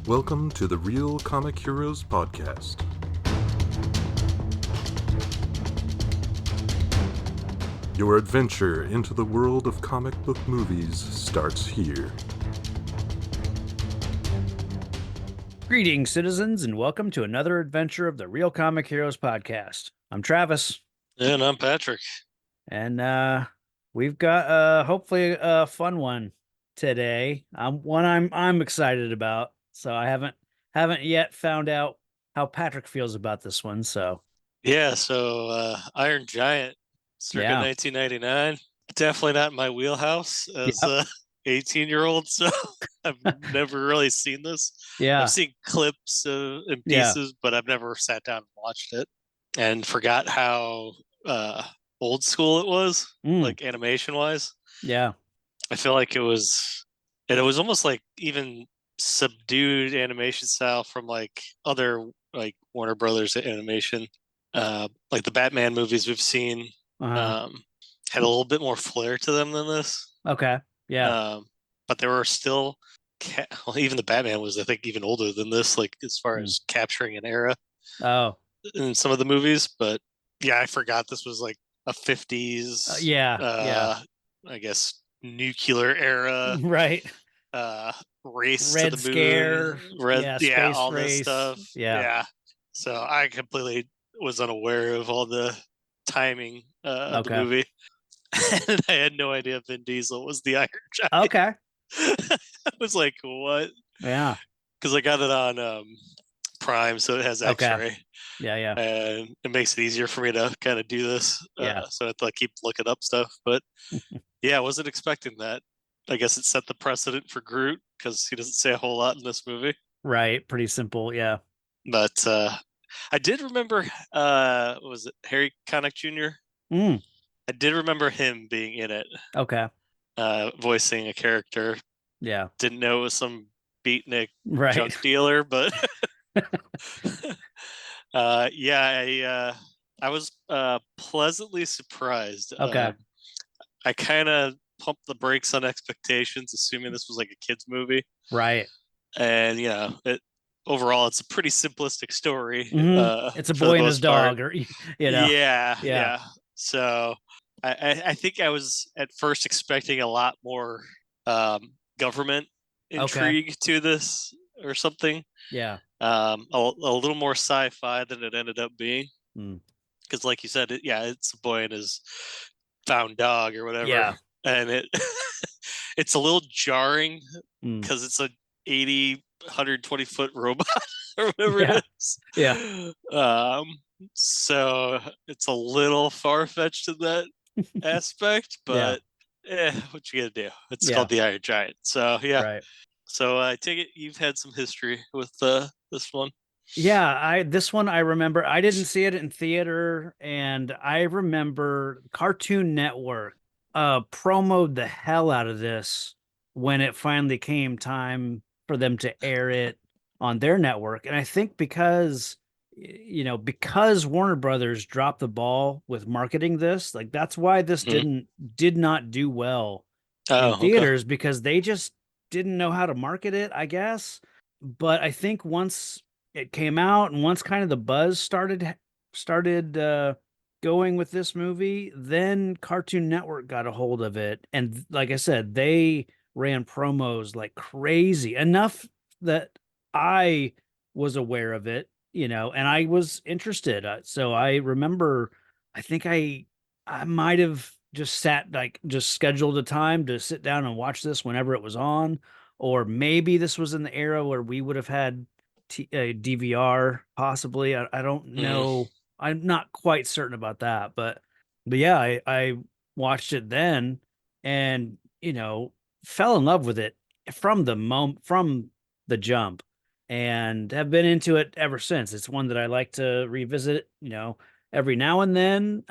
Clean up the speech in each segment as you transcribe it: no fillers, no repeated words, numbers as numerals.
Welcome to the Real Comic Heroes Podcast. Your adventure into the world of comic book movies starts here. Greetings, citizens, and welcome to another adventure of the Real Comic Heroes Podcast. I'm Travis, And I'm Patrick. and we've got hopefully a fun one today. One I'm excited about. So I haven't yet found out how Patrick feels about this one. So Yeah, Iron Giant, circa yeah, 1999. Definitely not in my wheelhouse as yep, a 18-year-old, so I've never really seen this. yeah, I've seen clips and yeah, pieces, but I've never sat down and watched it and forgot how old school it was, mm, like animation-wise. yeah, I feel like it was almost like even subdued animation style from like other like Warner Brothers animation. Like the Batman movies we've seen uh-huh, um, had a little bit more flair to them than this. okay, yeah, Um, but they were still, well, even the Batman was, I think, even older than this, like as far mm. as capturing an era Oh, in some of the movies. But yeah, I forgot this was like a 50s, yeah, yeah, I guess, nuclear era right. uh race to Red the moon, Scare, red, yeah, yeah, space all this race, stuff. yeah. Yeah, so I completely was unaware of all the timing of the Okay. movie. And I had no idea Vin Diesel was the Iron Giant. Okay. I was like, what? Yeah. Because I got it on Prime, so it has Okay. X-ray, Yeah. Yeah. and it makes it easier for me to kind of do this, Yeah. so I have to keep looking up stuff. But yeah, I wasn't expecting that. I guess it set the precedent for Groot because he doesn't say a whole lot in this movie. Right. Pretty simple. Yeah. But I did remember, what was it Harry Connick Jr.? Mm. I did remember him being in it, Okay. voicing a character. Yeah. Didn't know it was some beatnik Right. junk dealer, but yeah, I was pleasantly surprised. Okay. I kind of pumped the brakes on expectations, assuming this was like a kids movie, Right. and overall it's a pretty simplistic story It's a for the boy and his most part. dog, or Yeah, Yeah. yeah. So I think I was at first expecting a lot more government Okay. intrigue to this or something. Yeah. A little more sci-fi than it ended up being. Mm. Because, like you said, it's a boy and his found dog or whatever, Yeah. and it's a little jarring Mm. because it's a 80 120-foot robot or whatever Yeah. it is. Yeah. So it's a little far-fetched in that aspect, Yeah. but what you gonna do? It's Yeah. called the Iron Giant. So yeah. Right. So I take it you've had some history with this one. Yeah, this one I remember. I didn't see it in theater, and I remember Cartoon Network promoted the hell out of this when it finally came time for them to air it on their network. And I think because Warner Brothers dropped the ball with marketing this, like that's why this Mhm. did not do well in Oh, okay. theaters, because they just didn't know how to market it, I guess. But I think once it came out and once kind of the buzz started going with this movie, then Cartoon Network got a hold of it, and like I said, they ran promos like crazy, enough that I was aware of it, and I was interested. So I remember, I think I might have just scheduled a time to sit down and watch this whenever it was on, or maybe this was in the era where we would have had DVR, possibly. I don't Mhm. know. I'm not quite certain about that, but yeah, I watched it then, and fell in love with it from the jump, and have been into it ever since. It's one that I like to revisit, every now and then.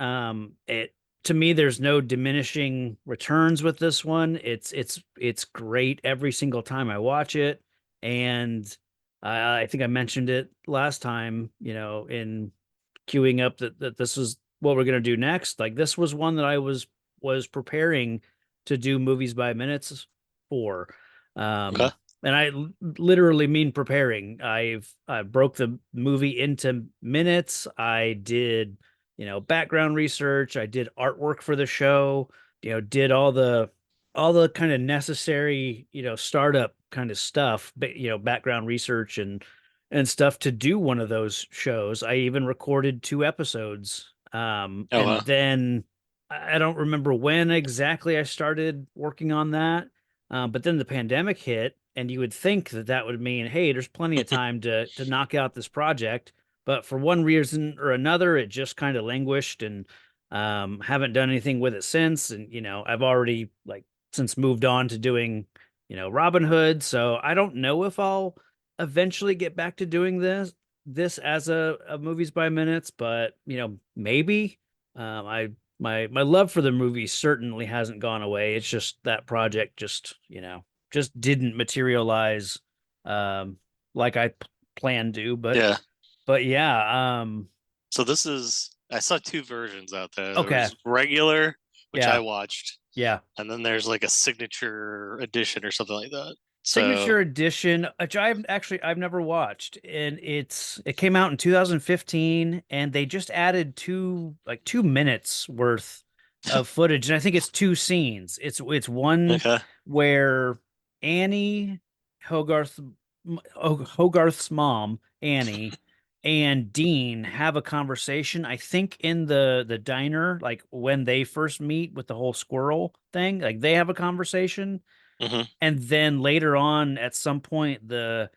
It To me, there's no diminishing returns with this one. It's great every single time I watch it, and I think I mentioned it last time, in queuing up that this is what we're gonna do next. Like, this was one that I was preparing to do movies by minutes for. Okay. and literally mean preparing. I broke the movie into minutes. I did, background research. I did artwork for the show. Did all the kind of necessary, startup kind of stuff, but background research and stuff to do one of those shows. I even recorded 2 episodes. Oh And wow. then I don't remember when exactly I started working on that. But then the pandemic hit, and you would think that that would mean, hey, there's plenty of time to knock out this project. But for one reason or another, it just kind of languished, and haven't done anything with it since. And I've already like since moved on to doing Robin Hood, so I don't know if I'll eventually get back to doing this as a movies by minutes, but maybe. I my love for the movie certainly hasn't gone away. It's just that project just didn't materialize um like I planned to, Yeah. but yeah, So this is I saw two versions out there. There okay. was regular, which I Yeah. watched, Yeah. and then there's like a signature edition or something like that. So Signature edition, which I've never watched, and it came out in 2015, and they just added 2 minutes worth of footage, and I think it's 2 scenes. It's one okay. where Annie, Hogarth Hogarth's mom, Annie, and Dean have a conversation. I think in the diner, like when they first meet with the whole squirrel thing, like they have a conversation, hmm and then later on at some point the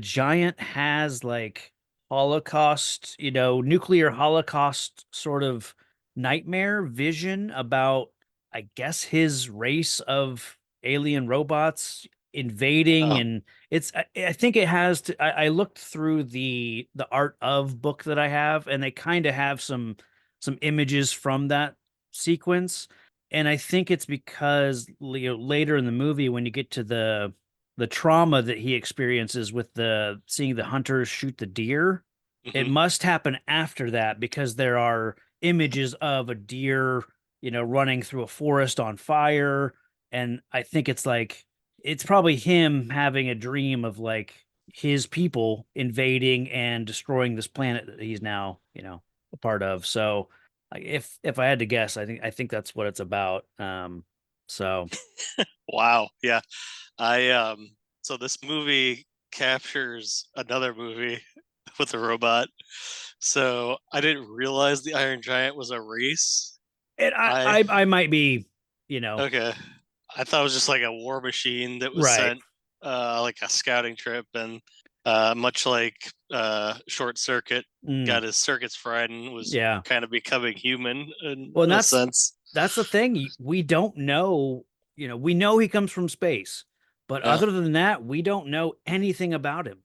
giant has like holocaust, nuclear holocaust sort of nightmare vision about, I guess, his race of alien robots invading. Oh, And I think it has to. I looked through the art of book that I have, and they kind of have some images from that sequence. And I think it's because later in the movie, when you get to the trauma that he experiences with the seeing the hunters shoot the deer, it hmm must happen after that, because there are images of a deer, running through a forest on fire. And I think it's probably him having a dream of like his people invading and destroying this planet that he's now, a part of. So like, if I had to guess, I think that's what it's about. So wow. Yeah. I so this movie captures another movie with a robot. So I didn't realize the Iron Giant was a race. it I I I, I might be, okay. I thought it was just like a war machine that was right. sent like a scouting trip, and much like Short Circuit Mm, got his circuits fried and was yeah. kind of becoming human in Well, and a that's sense. that's the thing. We don't know, we know he comes from space, but Yeah. other than that, we don't know anything about him,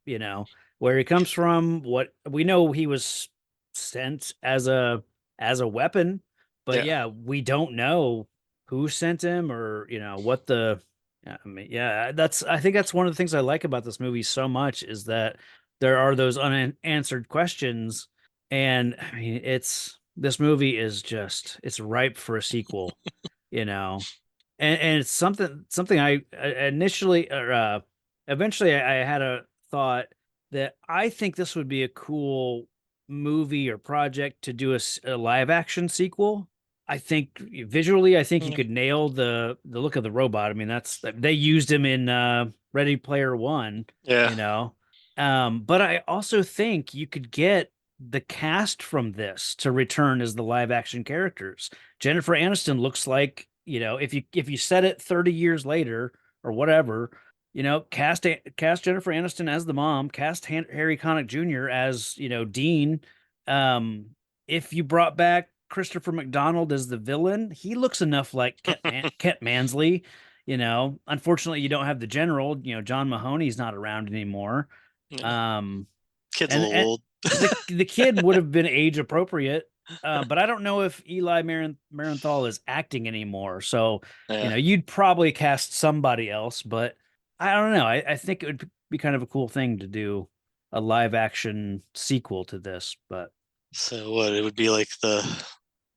where he comes from. What we know, he was sent as a weapon, but Yeah. yeah, we don't know who sent him, or what the yeah, I mean, yeah, I think that's one of the things I like about this movie so much, is that there are those unanswered questions. And I mean, this movie is just, it's ripe for a sequel, you know. And it's something I initially, or eventually, I had a thought that I think this would be a cool movie or project to do a live action sequel. I think visually, I think you Mm, could nail the look of the robot. I mean, they used him in Ready Player One, yeah. you know. But I also think you could get the cast from this to return as the live action characters. Jennifer Aniston looks like, if you set it 30 years later or whatever, cast Jennifer Aniston as the mom, cast Harry Connick Jr. as, Dean. Um, if you brought back Christopher McDonald as the villain, he looks enough like Kent Mansley. Unfortunately, you don't have the general. John Mahoney's not around anymore. Yeah. Um, Kid's a and little and old. the kid would have been age appropriate, but I don't know if Eli Marenthal is acting anymore. So Yeah. you'd probably cast somebody else, but I don't know. I think it would be kind of a cool thing to do a live action sequel to this. But So what? It would be like the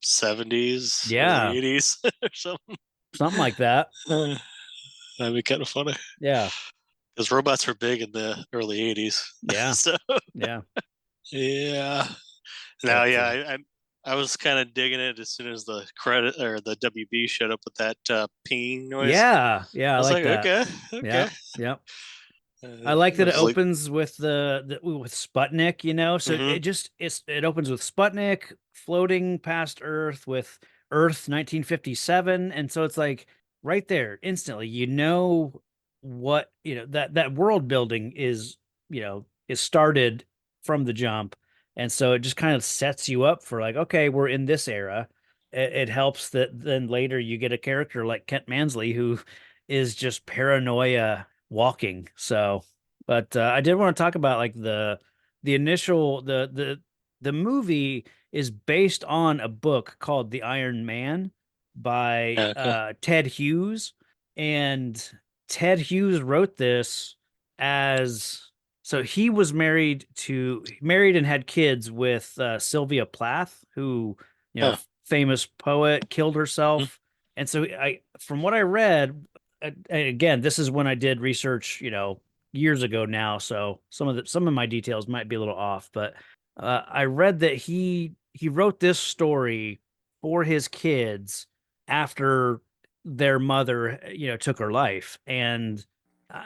70s or the yeah, 80s or something. something like that. That'd be kind of funny. Yeah. because robots were big in the early '80s. Yeah, So yeah. yeah. Now, But yeah, I was kind of digging it as soon as the credit or the WB showed up with that ping noise. yeah, yeah, I I was like like, that. okay, Yeah, okay. yeah. I like that it There's like, opens with with Sputnik, you know. So hmm it opens with Sputnik floating past Earth with Earth 1957, and so it's like right there instantly, you know what, you know, that world building is, you know, is started from the jump, and so it just kind of sets you up for like, okay, we're in this era. It helps that then later you get a character like Kent Mansley who is just paranoia walking. So, but I did want to talk about like the initial the movie is based on a book called The Iron Man by yeah, okay. Ted Hughes, and Ted Hughes wrote this as so he was married and had kids with Sylvia Plath, who, you know, Yeah. famous poet, killed Mhm. herself. And so I, from what I read, and again, this is when I did research, you know, years ago now, so some of my details might be a little off, but I read that he wrote this story for his kids after their mother, you know, took her life, and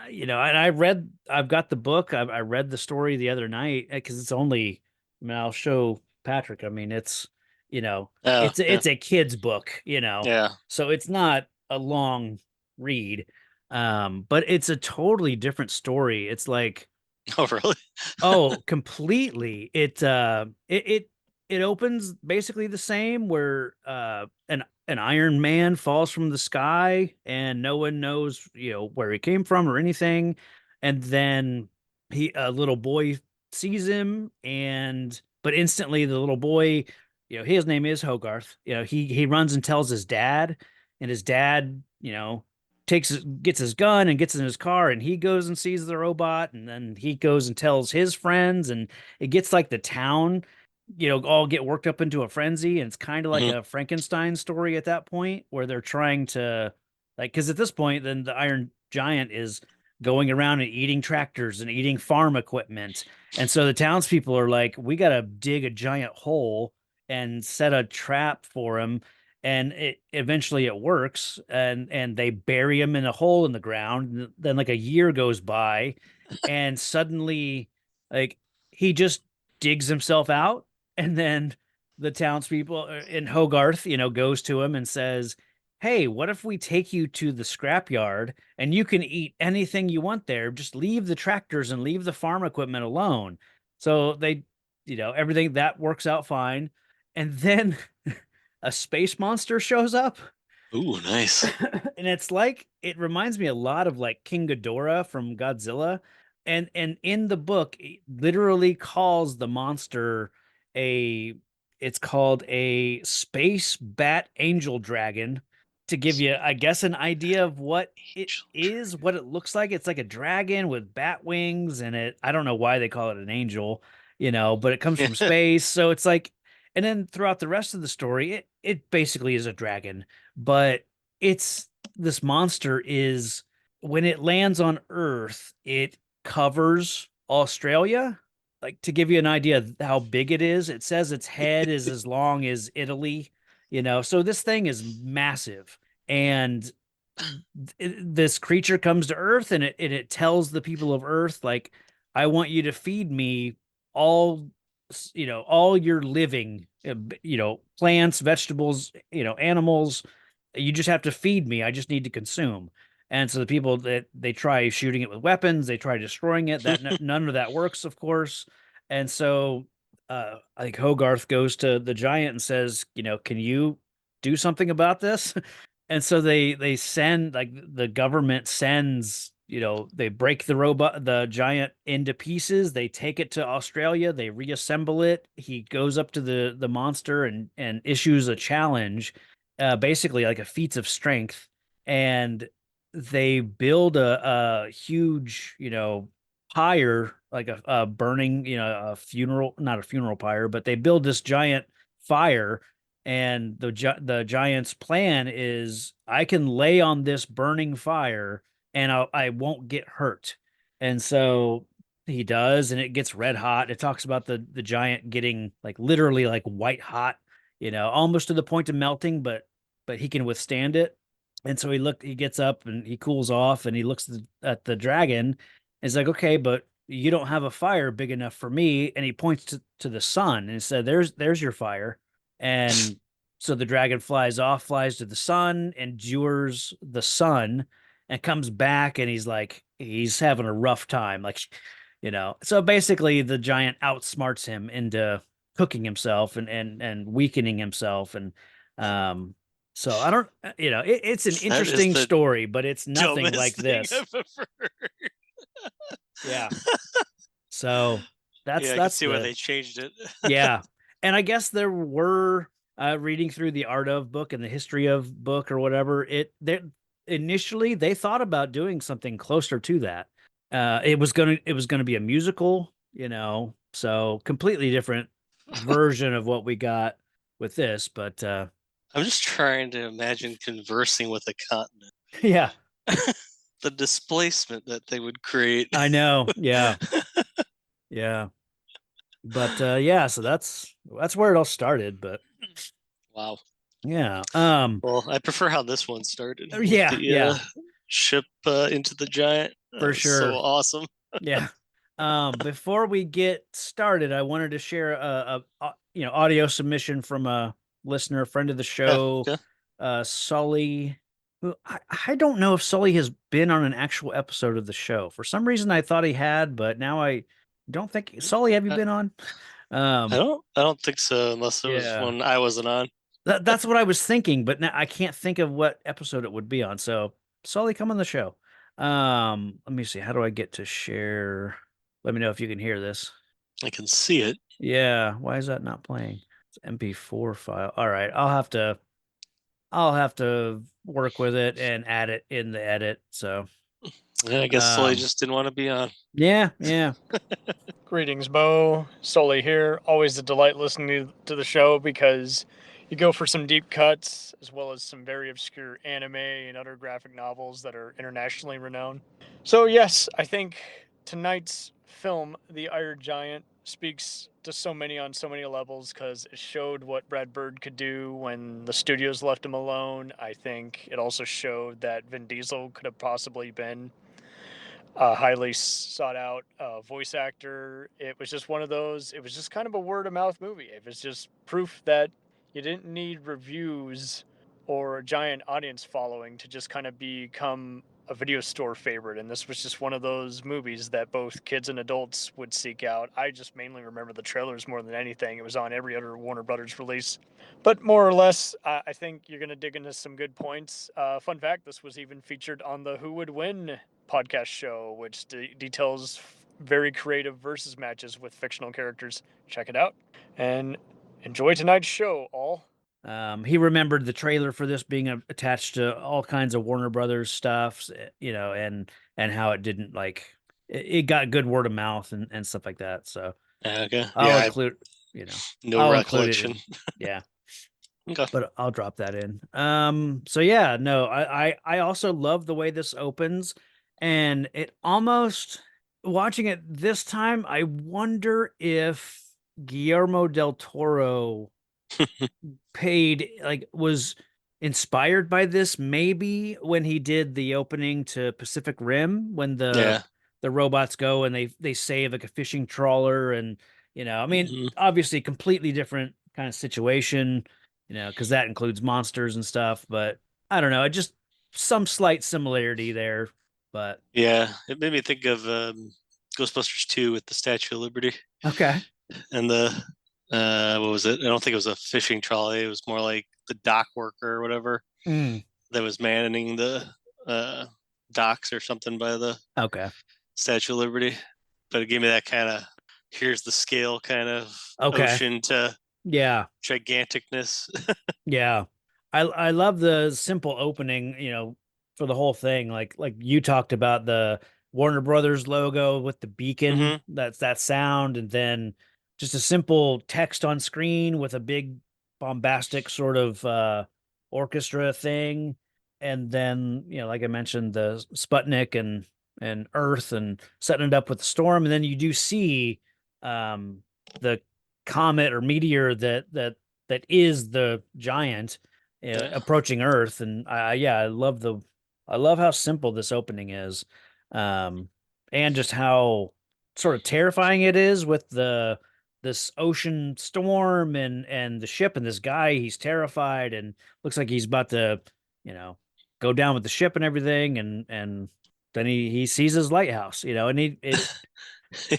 you know, and I've got the book, I read the story the other night because it's only, I mean, I'll show Patrick. I mean, it's, you know, Yeah, yeah, it's a kid's book, you know, yeah. so it's not a long read, but it's a totally different story. It's like, Oh, really? oh, completely. It opens basically the same where an Iron Man falls from the sky and no one knows, you know, where he came from or anything. And then a little boy sees him, and but instantly the little boy, you know, his name is Hogarth. You know, he runs and tells his dad, and his dad, you know, gets his gun and gets in his car, and he goes and sees the robot, and then he goes and tells his friends, and it gets like the town, you know, all get worked up into a frenzy, and it's kind of like hmm a Frankenstein story at that point where they're trying to, like, because at this point then the Iron Giant is going around and eating tractors and eating farm equipment, and so the townspeople are like, we got to dig a giant hole and set a trap for him, and it eventually it works, and they bury him in a hole in the ground. And then like a year goes by, and suddenly, like, he just digs himself out, and then the townspeople in Hogarth, you know, goes to him and says, hey, what if we take you to the scrapyard and you can eat anything you want there, just leave the tractors and leave the farm equipment alone. So they, you know, everything that works out fine, and then a space monster shows up. Ooh, nice. And it's like, it reminds me a lot of like King Ghidorah from Godzilla, and in the book it literally calls the monster a, it's called a space bat angel dragon, to give you, I guess, an idea of what it Angel is, what it looks like. It's like a dragon with bat wings, and it, I don't know why they call it an angel, you know, but it comes from Dragon. space, so it's like, and then throughout the rest of the story it basically is a dragon, but it's, this monster is, when it lands on Earth, it covers Australia. Like, to give you an idea of how big it is, it says its head is as long as Italy, you know. So this thing is massive, and this creature comes to Earth, and it tells the people of Earth, like, I want you to feed me all, you know, all your living, you know, plants, vegetables, you know, animals. You just have to feed me. I just need to consume. And so the people, that they try shooting it with weapons, they try destroying it. That none of that works, of course. And so I think Hogarth goes to the giant and says, you know, can you do something about this? And so they send, like, the government sends, you know, they break the giant into pieces, they take it to Australia, they reassemble it. He goes up to the monster and issues a challenge, basically like a feats of strength, and they build a huge, you know, pyre, like a burning, you know, a funeral, not a funeral pyre, but they build this giant fire, and the giant's plan is, I can lay on this burning fire and I won't get hurt. And so he does, and it gets red hot. It talks about the giant getting like literally like white hot, almost to the point of melting, but he can withstand it. And so he gets up and he cools off and he looks at the dragon. And he's like, okay, but you don't have a fire big enough for me. And he points to the sun and he said, there's your fire. And so the dragon flies off, flies to the sun, endures the sun, and comes back and he's like, he's having a rough time. Like, so basically the giant outsmarts him into cooking himself and weakening himself. And so I don't, it's an That is interesting the story, but it's nothing dumbest like thing this. I've ever heard. Yeah. So Yeah, I can that's see why they changed it. yeah. And I guess there were reading through the art of book and the history of book or whatever, initially they thought about doing something closer to that. It was gonna be a musical, so completely different version of what we got with this, but I'm just trying to imagine conversing with a continent. yeah, The displacement that they would create. I know. Yeah. Yeah. But yeah, so that's where it all started, but Wow. yeah. Well, I prefer how this one started with Yeah, the yeah, ship into the giant. That for was so sure. awesome. Yeah. Before we get started, I wanted to share a audio submission from a listener, friend of the Yeah, show, yeah. Sully. Who I don't know if Sully has been on an actual episode of the show. For some reason, I thought he had, but now I don't think. Sully, have you I, been on? I don't think so, unless it was Yeah, when I wasn't on. that's what I was thinking, but now I can't think of what episode it would be on. So, Sully, come on the show. Let me see. How do I get to share? Let me know if you can hear this. I can see it. Yeah, why is that not playing? It's MP4 file. All right, I'll have to work with it and add it in the edit. So, Yeah, I guess Sully um, just didn't want to be on. yeah, yeah. Greetings, Bo. Sully here. Always a delight listening to the show because you go for some deep cuts as well as some very obscure anime and other graphic novels that are internationally renowned. So, yes, I think tonight's film, The Iron Giant, speaks to so many on so many levels because it showed what Brad Bird could do when the studios left him alone. I think it also showed that Vin Diesel could have possibly been a highly sought out voice actor. It was just one of those, it was just kind of a word of mouth movie. It was just proof that you didn't need reviews or a giant audience following to just kind of become a video store favorite. And this was just one of those movies that both kids and adults would seek out. I just mainly remember the trailers more than anything. It was on every other Warner Brothers release. But more or less, I think you're going to dig into some good points. Fun fact, this was even featured on the Who Would Win podcast show, which details very creative versus matches with fictional characters. Check it out and enjoy tonight's show, all. He remembered the trailer for this being attached to all kinds of Warner Brothers stuff, and how it didn't like it got good word of mouth and stuff like that. So Okay. I'll Yeah, I have include, no I'll include it. recollection. Yeah. Okay. But I'll drop that in. So yeah, no, I also love the way this opens, and it almost watching it this time, I wonder if Guillermo del Toro was inspired by this maybe when he did the opening to Pacific Rim when Yeah. the robots go and they save like a fishing trawler, and I mean Mhm. obviously completely different kind of situation, because that includes monsters and stuff, but I don't know, just some slight similarity there, but Yeah, it made me think of Ghostbusters 2 with the Statue of Liberty okay. and the what was it? I don't think it was a fishing trolley. It was more like the dock worker or whatever Mm, that was manning the uh, docks or something by the okay. Statue of Liberty. But it gave me that kind of here's the scale kind of Okay. ocean to Yeah. giganticness. Yeah. I love the simple opening, for the whole thing. Like you talked about the Warner Brothers logo with the beacon, Hmm. that's that sound, and then just a simple text on screen with a big bombastic sort of orchestra thing. And then, like I mentioned, the Sputnik and and Earth and setting it up with the storm, and then you do see the comet or meteor that is the giant Yeah. approaching Earth, and I love how simple this opening is, and just how sort of terrifying it is with this ocean storm and the ship and this guy. He's terrified and looks like he's about to, go down with the ship and everything, and then he sees his lighthouse, and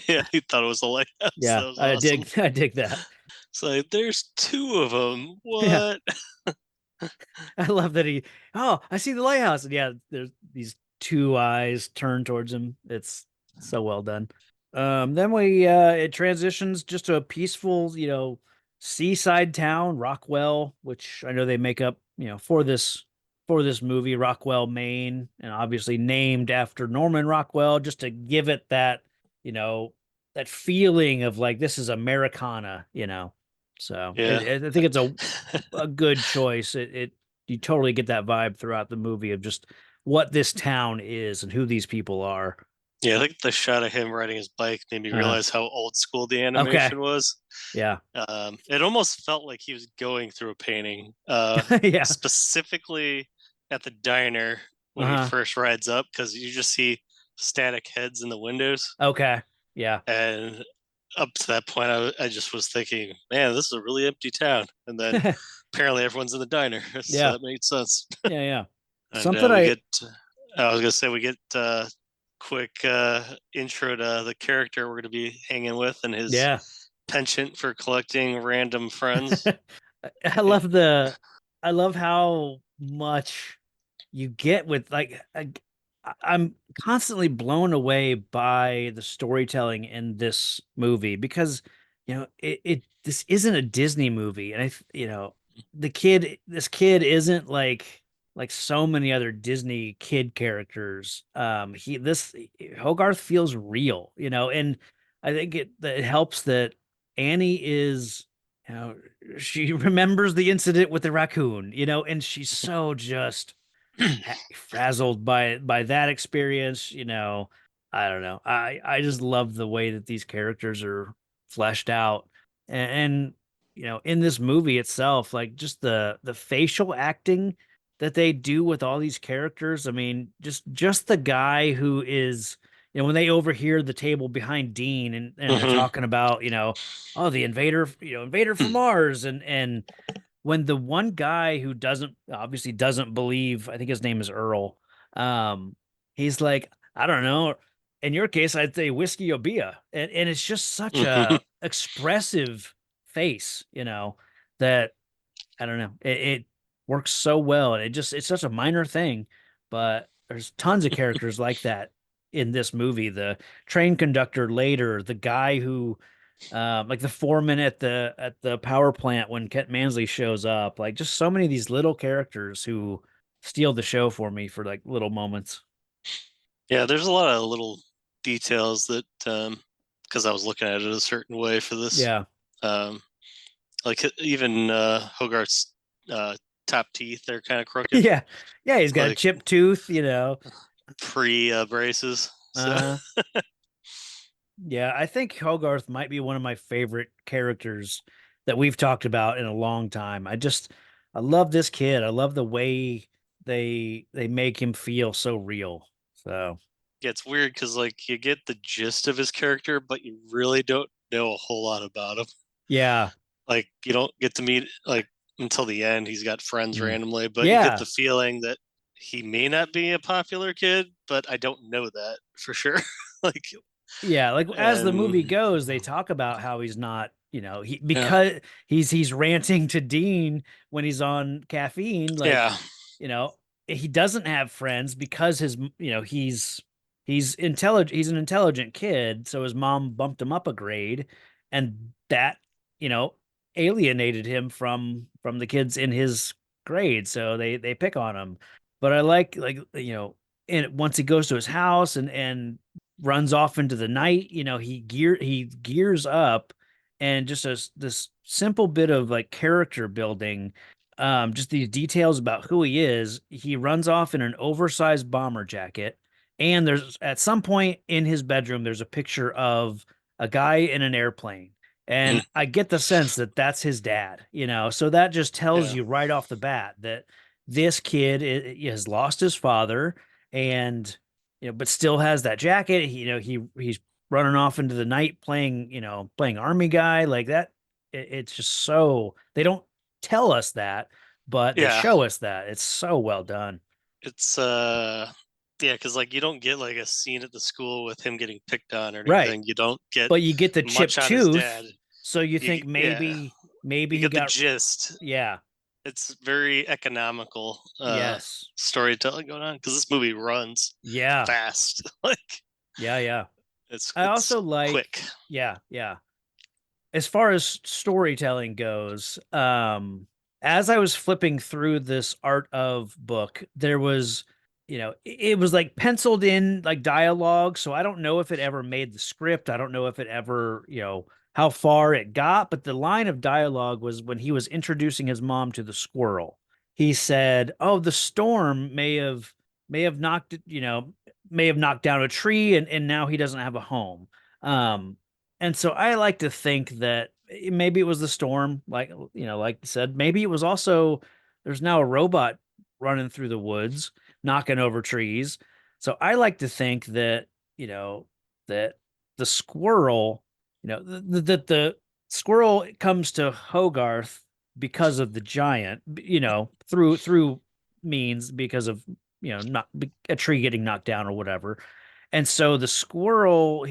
Yeah, he thought it was a lighthouse. yeah, That was I awesome. dig I dig that. It's like there's two of them. Yeah. What? I love that I see the lighthouse. And yeah, there's these two eyes turned towards him. It's so well done. Then it transitions just to a peaceful, seaside town, Rockwell, which I know they make up, for this movie, Rockwell, Maine, and obviously named after Norman Rockwell, just to give it that, that feeling of like this is Americana. So Yeah. I think it's a good choice. You totally get that vibe throughout the movie of just what this town is and who these people are. Yeah, I think the shot of him riding his bike made me realize how old school the animation was. Yeah. It almost felt like he was going through a painting. Yeah. Specifically at the diner when he first rides up, because you just see static heads in the windows. Okay. Yeah. And up to that point, I just was thinking, man, this is a really empty town. And then apparently everyone's in the diner. So Yeah. that made sense. Yeah. And I was gonna say we get quick intro to the character we're gonna be hanging with and his penchant for collecting random friends. I love how much you get with like I'm constantly blown away by the storytelling in this movie because this isn't a Disney movie, and this kid isn't like so many other Disney kid characters. Hogarth feels real, and I think it helps that Annie is, she remembers the incident with the raccoon, and she's so just frazzled by that experience. I don't know. I just love the way that these characters are fleshed out, and in this movie itself, like just the facial acting that they do with all these characters. I mean, just the guy who is, when they overhear the table behind Dean and they're talking about, oh, the invader from Mars, and when the one guy who obviously doesn't believe, I think his name is Earl, he's like, I don't know, in your case, I'd say whiskey or beer. And it's just such a expressive face, that I don't know. It works so well. And it's such a minor thing, but there's tons of characters like that in this movie. The train conductor later, the guy who, like the foreman at the power plant when Kent Mansley shows up, like just so many of these little characters who steal the show for me for like little moments. Yeah, there's a lot of little details that, because I was looking at it a certain way for this. Yeah. Like even Hogarth's top teeth, they're kind of crooked. Yeah. He's got a chipped tooth, pre braces. So. Yeah, I think Hogarth might be one of my favorite characters that we've talked about in a long time. I love this kid. I love the way they make him feel so real. So yeah, it's weird because like you get the gist of his character, but you really don't know a whole lot about him. Yeah, like you don't get to meet like until the end. He's got friends randomly, but you get the feeling that he may not be a popular kid, but I don't know that for sure. As the movie goes, they talk about how he's not, because he's ranting to Dean when he's on caffeine. He doesn't have friends because he's intelligent. He's an intelligent kid. So his mom bumped him up a grade, and that, alienated him from the kids in his grade. So they pick on him. But I and once he goes to his house and runs off into the night, he gears up, and just this simple bit of like character building, just these details about who he is. He runs off in an oversized bomber jacket. And there's at some point in his bedroom, there's a picture of a guy in an airplane. And Mhm. I get the sense that that's his dad, so that just tells Yeah. you right off the bat that this kid has lost his father and, but still has that jacket. He's running off into the night playing army guy like that. It's just so they don't tell us that, but they Yeah. show us that. It's so well done. It's yeah, because like you don't get like a scene at the school with him getting picked on or Right. anything. You don't get But you get the much chipped on his dad. tooth, so you think Yeah, maybe you he get the got gist. yeah, It's very economical yes. storytelling going on because this movie runs Yeah. fast. Like Yeah. it's I also quick. yeah. As far as storytelling goes, as I was flipping through this art of book, there was, it was like penciled in like dialogue. So I don't know if it ever made the script. I don't know if it ever, how far it got, but the line of dialogue was when he was introducing his mom to the squirrel. He said, "Oh, the storm may have knocked, may have knocked down a tree and now he doesn't have a home." Um, and so I like to think that maybe it was the storm, like I said, maybe it was also there's now a robot running through the woods, knocking over trees. So I like to think that, that the squirrel, that the squirrel comes to Hogarth because of the giant, through means because of, not a tree getting knocked down or whatever. And so the squirrel,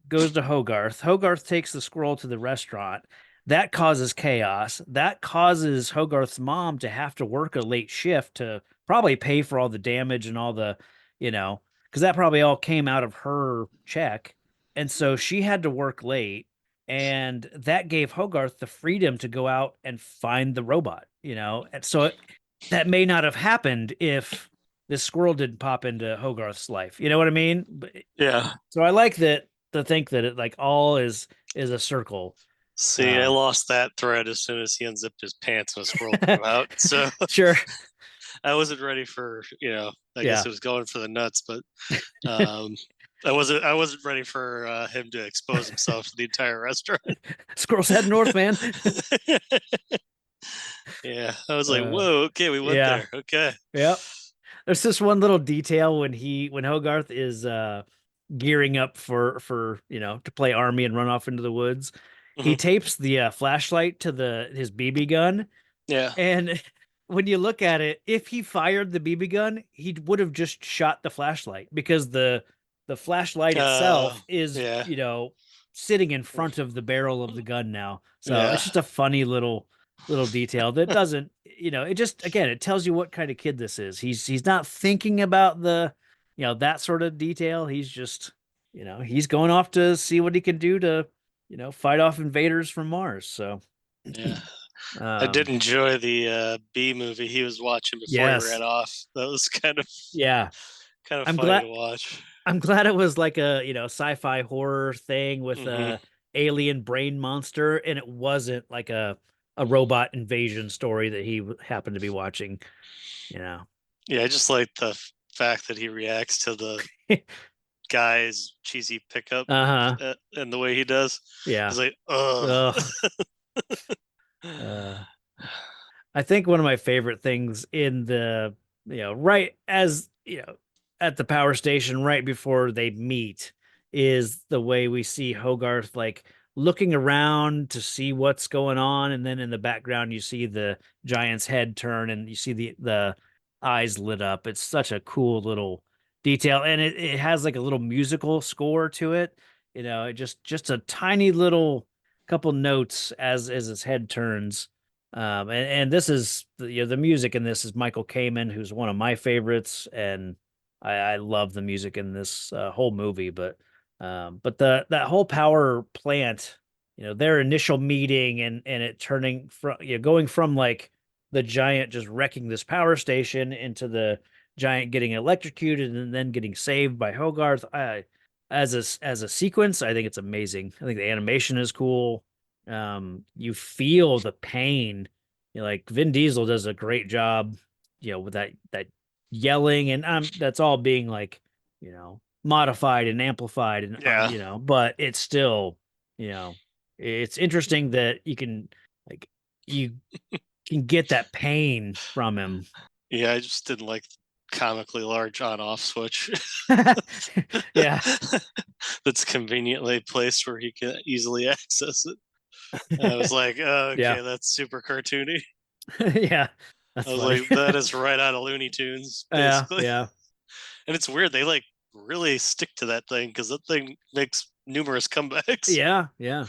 goes to Hogarth. Hogarth takes the squirrel to the restaurant. That causes chaos. That causes Hogarth's mom to have to work a late shift to probably pay for all the damage and all the, because that probably all came out of her check. And so she had to work late. And that gave Hogarth the freedom to go out and find the robot. And so that may not have happened if this squirrel didn't pop into Hogarth's life. You know what I mean? Yeah. So I like that to think that it like all is a circle. See, I lost that thread as soon as he unzipped his pants and a squirrel came out. So Sure. I wasn't ready for, I guess Yeah. it was going for the nuts, but I wasn't ready for him to expose himself to the entire restaurant. Squirrel's head north, man. Yeah. I was like, whoa, okay, we went yeah. there. Okay. Yep. There's this one little detail when Hogarth is gearing up for to play army and run off into the woods. He Mhm. tapes the flashlight to his BB gun. Yeah. And when you look at it, if he fired the BB gun, he would have just shot the flashlight because the flashlight itself is, yeah. sitting in front of the barrel of the gun now. So Yeah. it's just a funny little detail that doesn't, it just again, it tells you what kind of kid this is. He's not thinking about the, that sort of detail. He's just, he's going off to see what he can do to, fight off invaders from Mars. So Yeah. I did enjoy the B movie he was watching before he yes. ran off. That was kind of Yeah. I'm funny glad to watch. I'm glad it was like a, sci-fi horror thing with Mhm. a alien brain monster and it wasn't like a robot invasion story that he happened to be watching, Yeah, I just like the fact that he reacts to the guy's cheesy pickup Uh-huh. and the way he does. Yeah. He's like, ugh. I think one of my favorite things in the, right as, at the power station right before they meet is the way we see Hogarth like looking around to see what's going on. And then in the background, you see the giant's head turn and you see the eyes lit up. It's such a cool little detail. And it has like a little musical score to it. It just a tiny little couple notes as his head turns. And this is the music in this is Michael Kamen, who's one of my favorites, and I love the music in this whole movie. But that whole power plant, their initial meeting and it turning from going from like the giant just wrecking this power station into the giant getting electrocuted and then getting saved by Hogarth. As a sequence, I think it's amazing. I think the animation is cool. You feel the pain. Like Vin Diesel does a great job, with that yelling, and that's all being like, modified and amplified and Yeah. but it's still, it's interesting that you can get that pain from him. Yeah, I just didn't like the comically large on-off switch. Yeah. That's conveniently placed where he can easily access it. And I was like, oh, okay, Yeah. that's super cartoony. Yeah. That's I was funny. like, that is right out of Looney Tunes, Yeah. basically. Yeah. And it's weird. They like really stick to that thing because that thing makes numerous comebacks. Yeah. Yeah.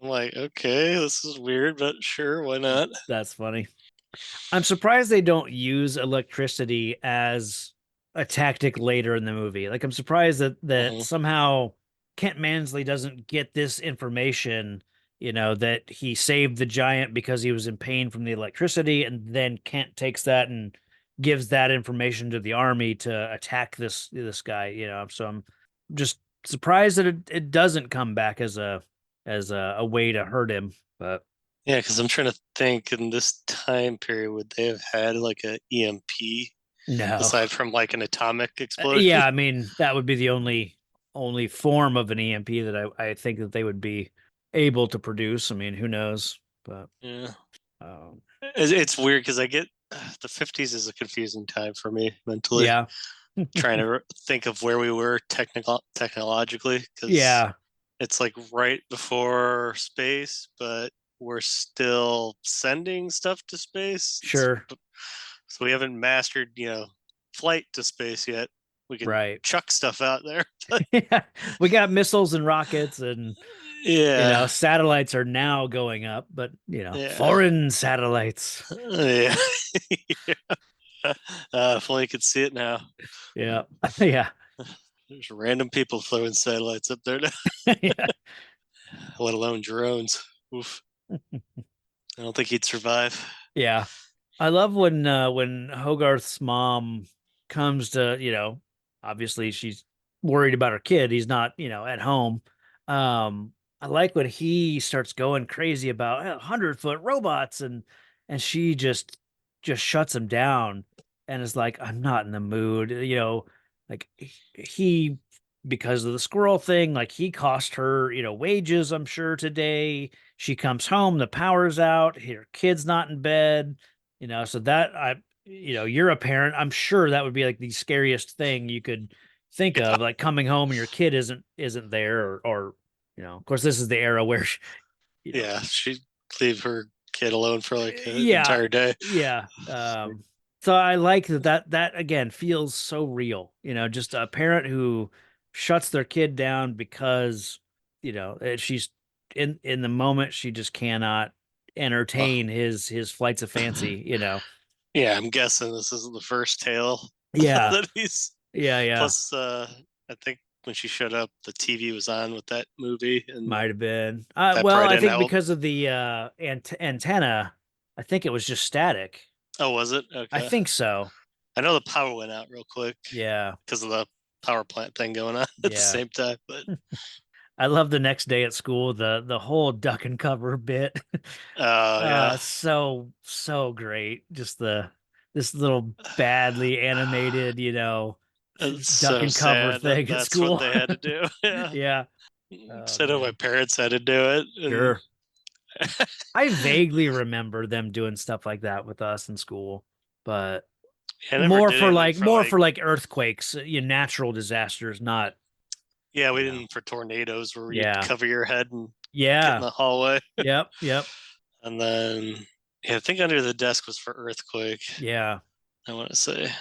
I'm like, okay, this is weird, but sure, why not? That's funny. I'm surprised they don't use electricity as a tactic later in the movie. Like I'm surprised that Mhm. somehow Kent Mansley doesn't get this information, that he saved the giant because he was in pain from the electricity, and then Kent takes that and gives that information to the army to attack this guy. So I'm just surprised that it doesn't come back as a way to hurt him. But Yeah, because I'm trying to think in this time period, would they have had like a EMP no. aside from like an atomic explosion? Yeah, I mean that would be the only form of an EMP that I think that they would be able to produce. I mean, who knows? But Yeah. um, It's weird because I get the 50s is a confusing time for me mentally. yeah, Trying to think of where we were technologically because yeah, it's like right before space, but we're still sending stuff to space. sure, So we haven't mastered, flight to space yet. We can right. chuck stuff out there. Yeah, we got missiles and rockets, and Yeah. satellites are now going up, but Yeah. foreign satellites. Yeah. If only you could see it now. Yeah, yeah, There's random people throwing satellites up there now, yeah. let alone drones. Oof. I don't think he'd survive. Yeah. I love when Hogarth's mom comes to, obviously she's worried about her kid. He's not, at home. I like when he starts going crazy about 100-foot robots, and she just shuts him down and is like, I'm not in the mood. Like he because of the squirrel thing, like he cost her, wages, I'm sure today. She comes home, the power's out, her kid's not in bed, so that you're a parent. I'm sure that would be like the scariest thing you could think Yeah. of, like coming home and your kid isn't there, or of course this is the era where Yeah, she'd leave her kid alone for like an yeah, entire day. yeah. So I like that again feels so real, just a parent who shuts their kid down because, she's in the moment, she just cannot entertain his flights of fancy. Yeah, I'm guessing this isn't the first tale Yeah. that he's. Yeah. Plus, I think when she showed up, the TV was on with that movie, and Might have been. that Well, probably I didn't think help. because of the antenna, I think it was just static. Oh, was it? I Okay. think so. I know the power went out real quick Yeah. because of the power plant thing going on at the Yeah. same time. But I love the next day at school, the whole duck and cover bit. yeah, So great. Just this little badly animated, it's duck so and cover sad that thing at that's what school. they had to do. Yeah, Yeah. I know my Man. parents had to do it. And Sure. I vaguely remember them doing stuff like that with us in school, but I never did anything for more like. for like earthquakes, natural disasters, not. Yeah, we you know. didn't for tornadoes where you'd Yeah. cover your head and get in Yeah. the hallway. Yep. And then, yeah, I think under the desk was for earthquake. Yeah. I want to say. I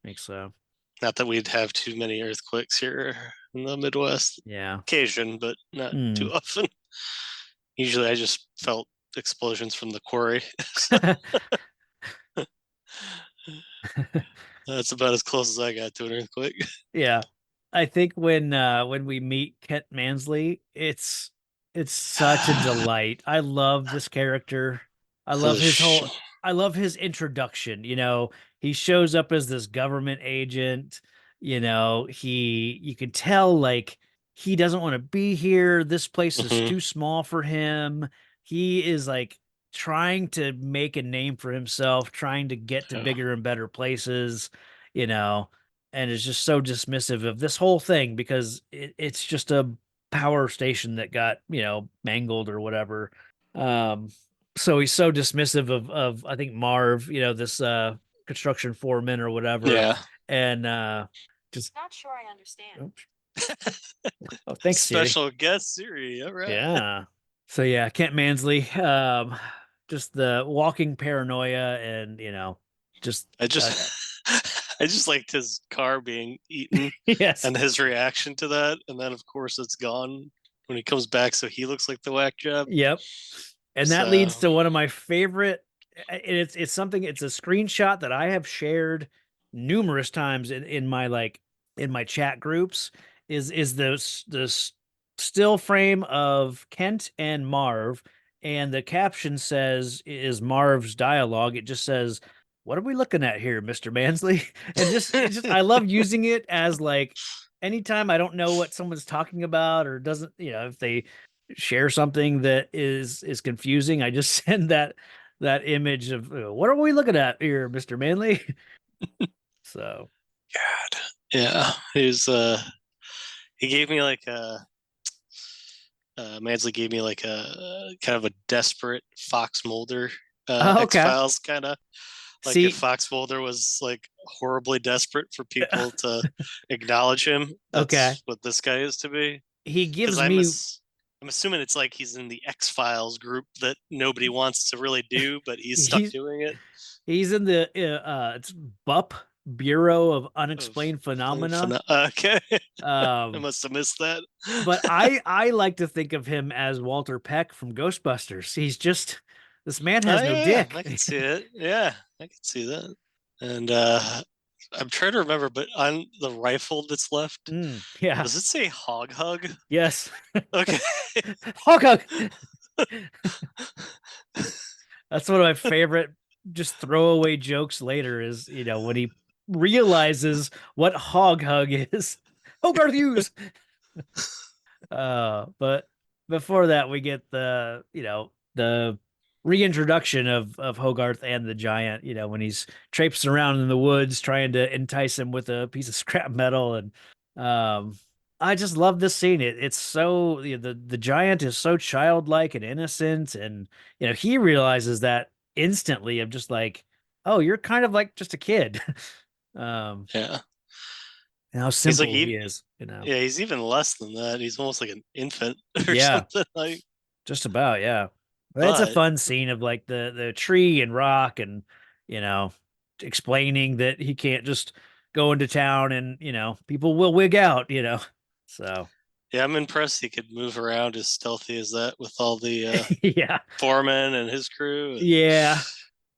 think so. Not that we'd have too many earthquakes here in the Midwest. Yeah. Occasion, but not too often. Usually I just felt explosions from the quarry. That's about as close as I got to an earthquake. Yeah. I think when we meet Kent Mansley, it's such a delight. I love this character. I love his introduction. He shows up as this government agent. You can tell like he doesn't want to be here. This place is too small for him. He is like trying to make a name for himself, trying to get to bigger and better places, you know. and is just so dismissive of this whole thing because it's just a power station that got, mangled or whatever. So he's so dismissive of I think Marv, this construction foreman or whatever. Yeah. And just Not sure I understand. oh, thanks, Siri. Special guest Siri. All right. Yeah. So yeah, Kent Mansley, just the walking paranoia, and just I just I just liked his car being eaten yes, and his reaction to that, and then of course it's gone when he comes back, so he looks like the whack job. yep. And that leads to one of my favorite. It's something. It's a screenshot that I have shared numerous times in my in my chat groups. Is the still frame of Kent and Marv, and the caption is Marv's dialogue. It just says, "What are we looking at here, Mr. Mansley?" And just I love using it as anytime I don't know what someone's talking about or doesn't, if they share something that is confusing, I just send that image of what are we looking at here, Mr. Manley? So God. Yeah. He gave me like a Mansley gave me like a kind of a desperate Fox Mulder okay. X-Files kind of. Like See, if Fox Mulder was like horribly desperate for people to acknowledge him, that's okay, what this guy is to me. he gives I'm, me I'm assuming it's like he's in the X-Files group that nobody wants to really do, but he's stuck doing it. He's in the it's BUP, Bureau of Unexplained Phenomena. Okay. I Um, must have missed that. but I like to think of him as Walter Peck from Ghostbusters. He's just this man has no dick. I can see it. Yeah, I can see that. And I'm trying to remember, but on the rifle that's left, Yeah. does it say hog hug? Yes. Okay. Hog hug. That's one of my favorite just throwaway jokes later is, when he realizes what hog hug is. Hogarth Hughes. But before that we get the reintroduction of Hogarth and the giant, when he's traipsing around in the woods trying to entice him with a piece of scrap metal. And I just love this scene. It's so the giant is so childlike and innocent, and he realizes that instantly of just like, oh, you're kind of like just a kid. Yeah. And how simple he is, Yeah, he's even less than that. He's almost like an infant or Yeah. something. Like just about, yeah. But it's a fun scene of like the tree and rock and explaining that he can't just go into town and people will wig out, so yeah, I'm impressed he could move around as stealthy as that with all the yeah, foremen and his crew. And, yeah.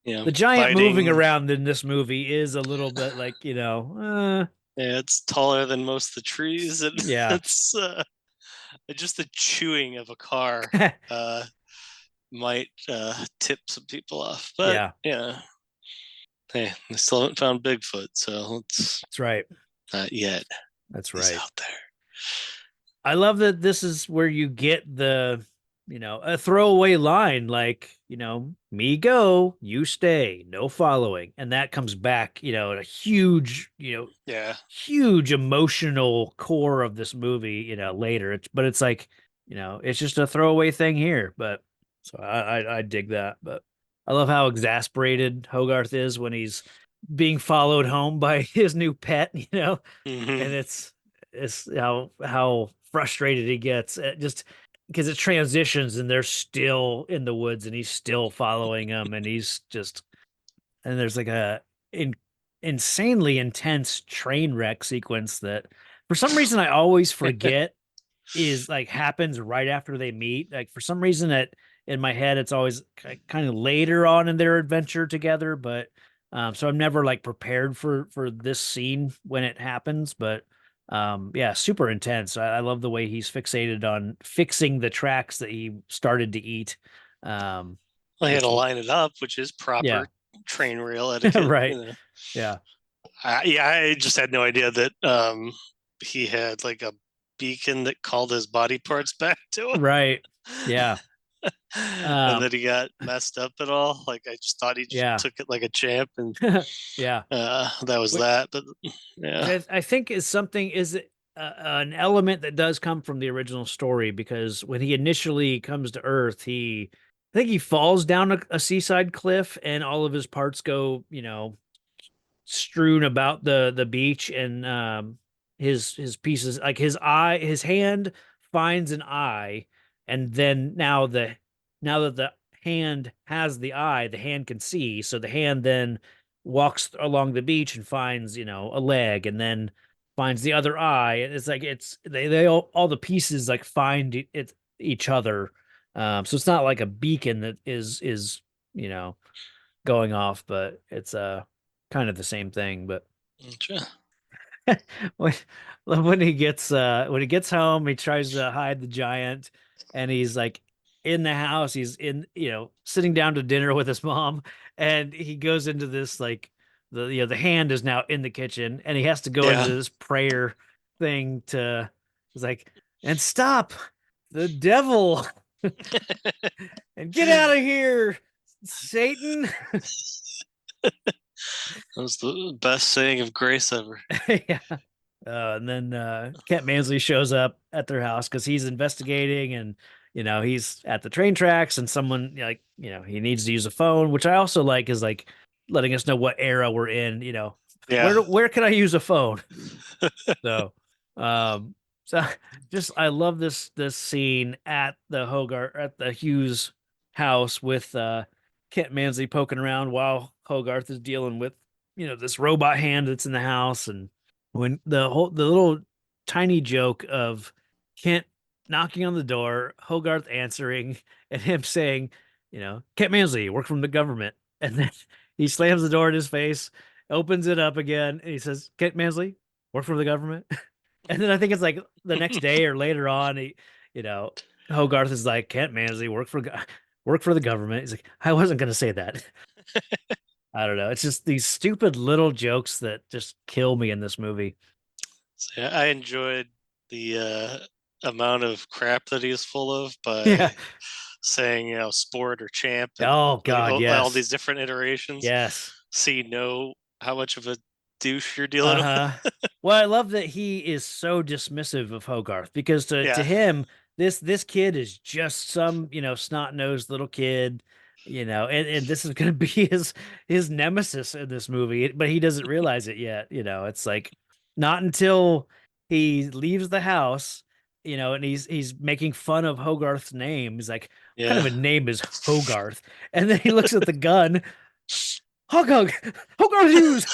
The giant moving fighting. around in this movie is a little bit like yeah, it's taller than most of the trees, and yeah. it's just the chewing of a car might tip some people off. But yeah, hey, I still haven't found Bigfoot, so that's right. Not yet. That's right. He's out there. I love that this is where you get the a throwaway line like, me go, you stay, no following. And that comes back, a huge, huge emotional core of this movie, later. But it's like, it's just a throwaway thing here. But so I dig that. But I love how exasperated Hogarth is when he's being followed home by his new pet, and it's how frustrated he gets just because it transitions and they're still in the woods and he's still following him, and there's like a insanely intense train wreck sequence that for some reason I always forget is like happens right after they meet. Like for some reason that in my head it's always kind of later on in their adventure together, but so I'm never like prepared for this scene when it happens. But yeah, super intense. I love the way he's fixated on fixing the tracks that he started to eat. Well, he had to line it up, which is proper train rail etiquette. Right. Yeah. I just had no idea that he had like a beacon that called his body parts back to him. Right. Yeah. And then he got messed up at all. Like I just thought he just Yeah. took it like a champ, and Yeah. that was Which- that. But Which yeah, I think is something is an element that does come from the original story, because when he initially comes to Earth, I think he falls down a seaside cliff and all of his parts go, strewn about the beach, and his pieces, like his hand finds an eye, and then now that the hand has the eye, the hand can see, so the hand then walks along the beach and finds, a leg, and then finds the other eye, and it's like they all the pieces like find each other. So it's not like a beacon that is you know going off, but it's kind of the same thing. But sure. when when he gets home, he tries to hide the giant, and he's like in the house. He's in, sitting down to dinner with his mom, and he goes into this like the hand is now in the kitchen, and he has to go into Yeah. this prayer thing to. He's like, and stop the devil and get out of here, Satan. That was the best saying of grace ever. Yeah. And then Kent Mansley shows up at their house because he's investigating, and he's at the train tracks, and someone like he needs to use a phone, which I also like, is like letting us know what era we're in. Yeah. Where can I use a phone? So, um, so just I love this scene at the Hughes house with Kent Mansley poking around while Hogarth is dealing with this robot hand that's in the house, and when the little tiny joke of Kent knocking on the door, Hogarth answering, and him saying, Kent Mansley, you work from the government, and then he slams the door in his face, opens it up again, and he says, Kent Mansley, work for the government. And then I think it's like the next day or later on, you know, Hogarth is like, Kent Mansley, work for the government. He's like, I wasn't gonna say that. I don't know. It's just these stupid little jokes that just kill me in this movie. So, yeah, I enjoyed the amount of crap that he's full of by Yeah. saying, sport or champ, and Oh like, God, all yes. these different iterations. Yes. So you know how much of a douche you're dealing with. Well, I love that he is so dismissive of Hogarth, because to Yeah. him, this kid is just some, snot-nosed little kid, and this is gonna be his nemesis in this movie, but he doesn't realize it yet. It's like not until he leaves the house, and he's making fun of Hogarth's name. He's like, what kind of a name is Hogarth? And then he looks at the gun. Hogarth Hughes.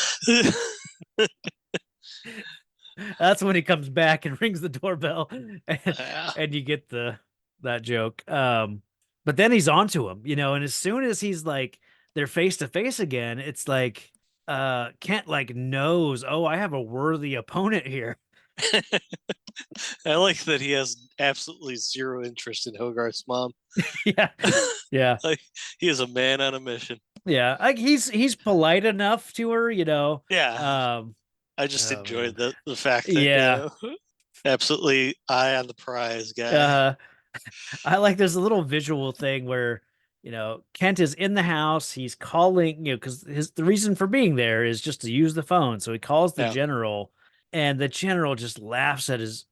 That's when he comes back and rings the doorbell, and you get that joke. But then he's onto him, and as soon as he's like they're face to face again, it's like Kent like knows, oh, I have a worthy opponent here. I like that he has absolutely zero interest in Hogarth's mom. Yeah. Yeah. Like he is a man on a mission. Yeah. Like he's polite enough to her, Yeah. I just enjoyed the fact that yeah, absolutely eye on the prize guy. I like there's a little visual thing where Kent is in the house, he's calling, because the reason for being there is just to use the phone, so he calls the Yeah. general, and the general just laughs at his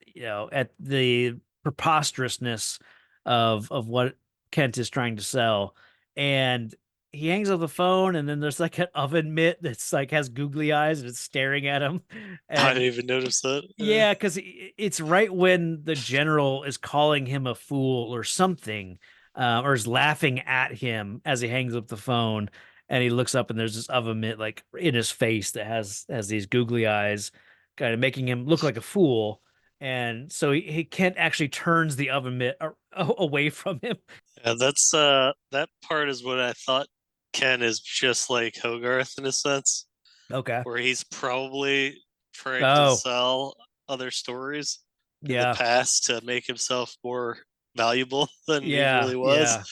at the preposterousness of what Kent is trying to sell, and he hangs up the phone, and then there's like an oven mitt that's like has googly eyes and it's staring at him. I And didn't even notice that. yeah, because it's right when the general is calling him a fool or something, or is laughing at him as he hangs up the phone, and he looks up and there's this oven mitt like in his face that has these googly eyes, kind of making him look like a fool. And so he Kent actually turns the oven mitt away from him. Yeah, that's that part is what I thought. Ken is just like Hogarth in a sense, Okay. where he's probably trying to Oh, sell other stories in the yeah. past to make himself more valuable than he Yeah. really was. Yeah.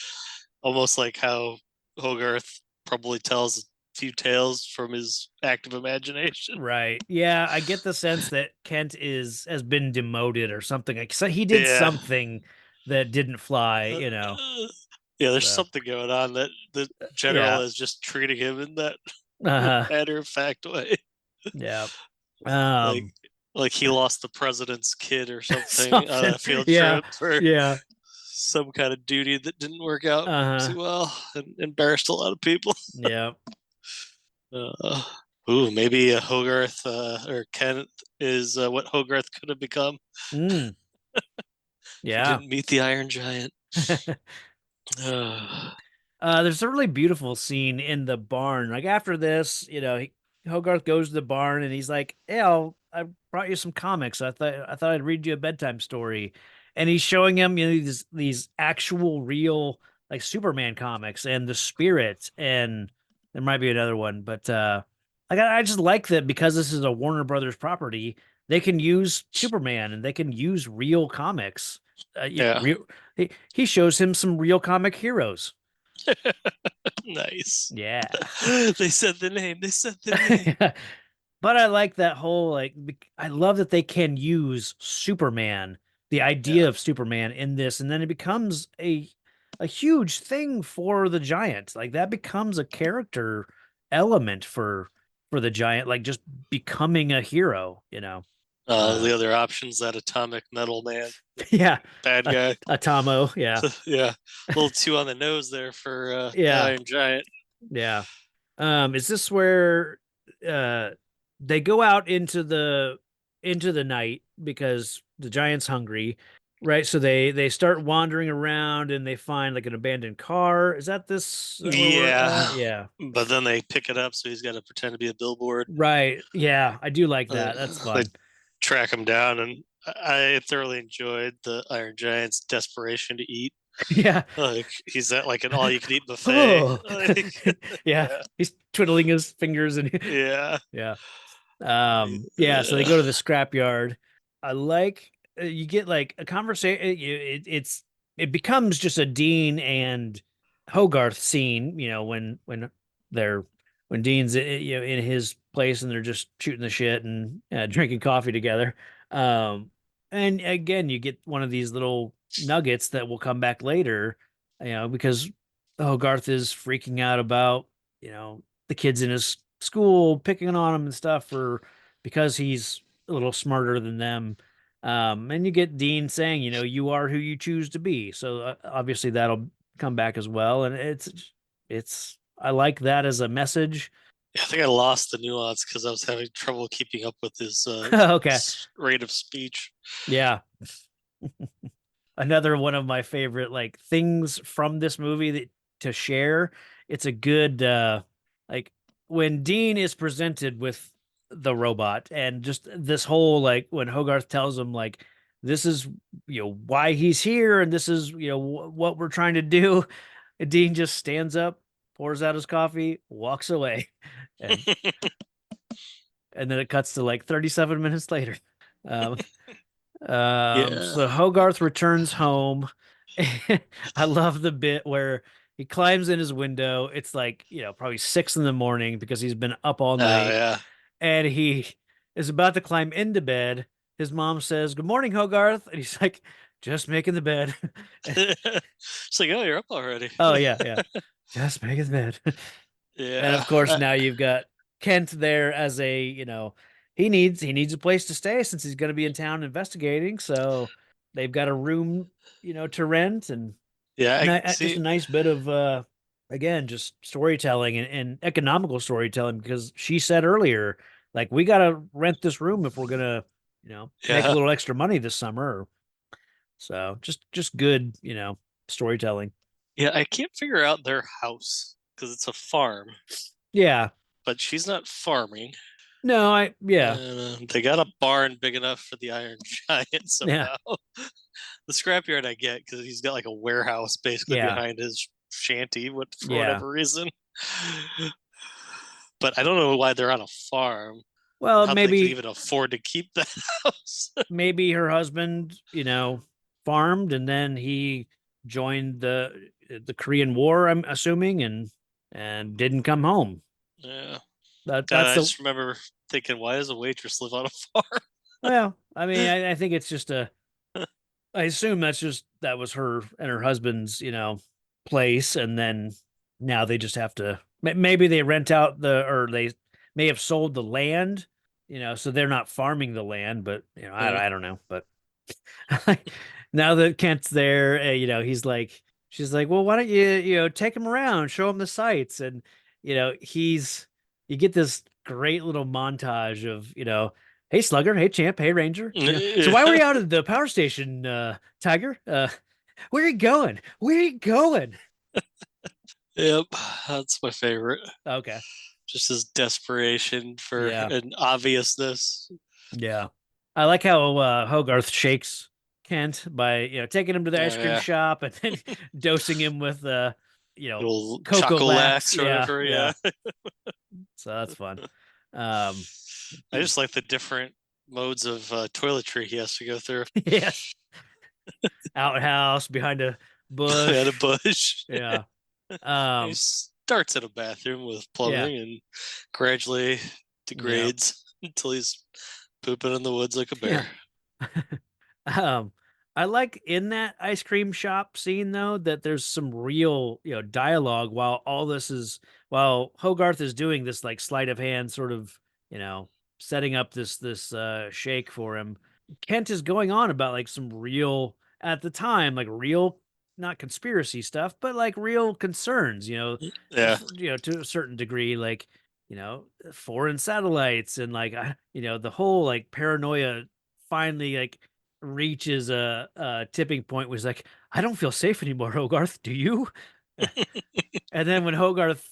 Almost like how Hogarth probably tells a few tales from his active imagination. Right. Yeah, I get the sense that Kent has been demoted or something. Like, so he did Yeah. something that didn't fly, Yeah, there's So, something going on that the general yeah. is just treating him in that Uh-huh. matter of fact way. Yeah. Like like he lost the president's kid or something on Something. a field Yeah. trip for Yeah. some kind of duty that didn't work out Uh-huh. too well and embarrassed a lot of people. Yeah. Uh, ooh, maybe Hogarth or Kenneth is what Hogarth could have become Mm. if he Yeah. didn't meet the Iron Giant. Uh, There's a really beautiful scene in the barn. Like after this, Hogarth goes to the barn and he's like, "Hey, I brought you some comics. I thought I'd read you a bedtime story." And he's showing him, these actual real like Superman comics and the Spirit, and there might be another one, but like I just like that because this is a Warner Brothers property, they can use Superman and they can use real comics. yeah, He shows him some real comic heroes. nice. Yeah. They said the name. They said the name. But I like that whole I love that they can use Superman, the idea Yeah. of Superman in this, and then it becomes a huge thing for the Giant. Like that becomes a character element for the Giant, like just becoming a hero, The other options, that atomic metal man, Yeah. bad guy. Atomo, yeah. Yeah, a little too on the nose there for the Yeah. Iron Giant. Yeah. Is this where uh they go out into the night because the giant's hungry, right? So they start wandering around and they find like an abandoned car. Is that this where we're at? Yeah, Yeah. but then they pick it up, so he's got to pretend to be a billboard. Right. Yeah, I do like Uh, that. That's they fun. track him down, and I thoroughly enjoyed the Iron Giant's desperation to eat. Yeah. Like he's at like an all-you-can-eat buffet. Oh. Like, Yeah. yeah, He's twiddling his fingers and yeah. yeah. Yeah, so they go to the scrapyard. I like you get like a conversation. It becomes just a Dean and Hogarth scene, they're when Dean's in his place and they're just shooting the shit and drinking coffee together. Um, and again, you get one of these little nuggets that will come back later, because Hogarth is freaking out about the kids in his school picking on him and stuff because he's a little smarter than them. And you get Dean saying, you are who you choose to be. So obviously that'll come back as well. And I like that as a message. I think I lost the nuance because I was having trouble keeping up with his Okay. rate of speech. Yeah. Another one of my favorite like things from this movie to share. It's a good like when Dean is presented with the robot and just this whole like when Hogarth tells him like this is why he's here and this is what we're trying to do. And Dean just stands up, pours out his coffee, walks away, and and then it cuts to like 37 minutes later. Um, Yeah. so Hogarth returns home. I love the bit where he climbs in his window. It's like, probably 6 a.m. because he's been up all night. Yeah. And he is about to climb into bed. His mom says, "Good morning, Hogarth." And he's like, "Just making the bed." It's like, oh, you're up already. Oh, yeah, yeah. Just making the bed. Yeah. And of course, now you've got Kent there as he needs a place to stay since he's going to be in town investigating. So they've got a room, to rent, and Yeah, I just a see. nice bit of again, just storytelling and economical storytelling because she said earlier, like we got to rent this room if we're gonna, make a Yeah. little extra money this summer. So just good, storytelling. Yeah, I can't figure out their house because it's a farm, Yeah. but she's not farming. No, yeah. They got a barn big enough for the Iron Giant somehow. The scrapyard I get because he's got like a warehouse basically Yeah. behind his shanty for Yeah. whatever reason. But I don't know why they're on a farm. Well, How they maybe can even afford to keep that house. maybe her husband, farmed and then he joined the Korean War, I'm assuming, and didn't come home. Yeah. That's I just remember thinking, why does a waitress live on a farm? well, I mean, I think it's just I assume that was her and her husband's, place, and then now they just have to. Maybe they rent out or they may have sold the land, so they're not farming the land. But I don't know. But now that Kent's there, he's like, she's like, well, why don't you take him around, show him the sights, and you get this great little montage of hey Slugger, hey Champ, hey Ranger. So why were you out at the power station, Tiger? Where are you going? Where are you going? Yep, that's my favorite. Okay. Just his desperation for Yeah. an obviousness. Yeah. I like how Hogarth shakes Kent by taking him to the ice cream yeah. shop and then dosing him with Little Cocoa Chocolax or Yeah, whatever. Yeah. So that's fun. I I just like the different modes of toiletry he has to go through. Yes. Outhouse behind a bush. At a bush. Yeah. He starts in a bathroom with plumbing and gradually degrades until he's pooping in the woods like a bear. Yeah. I like in that ice cream shop scene though that there's some real dialogue while Hogarth is doing this like sleight of hand sort of setting up this shake for him. Kent is going on about like some real at the time like real not conspiracy stuff but like real concerns Yeah. to a certain degree like foreign satellites and like the whole like paranoia finally like reaches a tipping point was like I don't feel safe anymore, Hogarth, do you? And then when Hogarth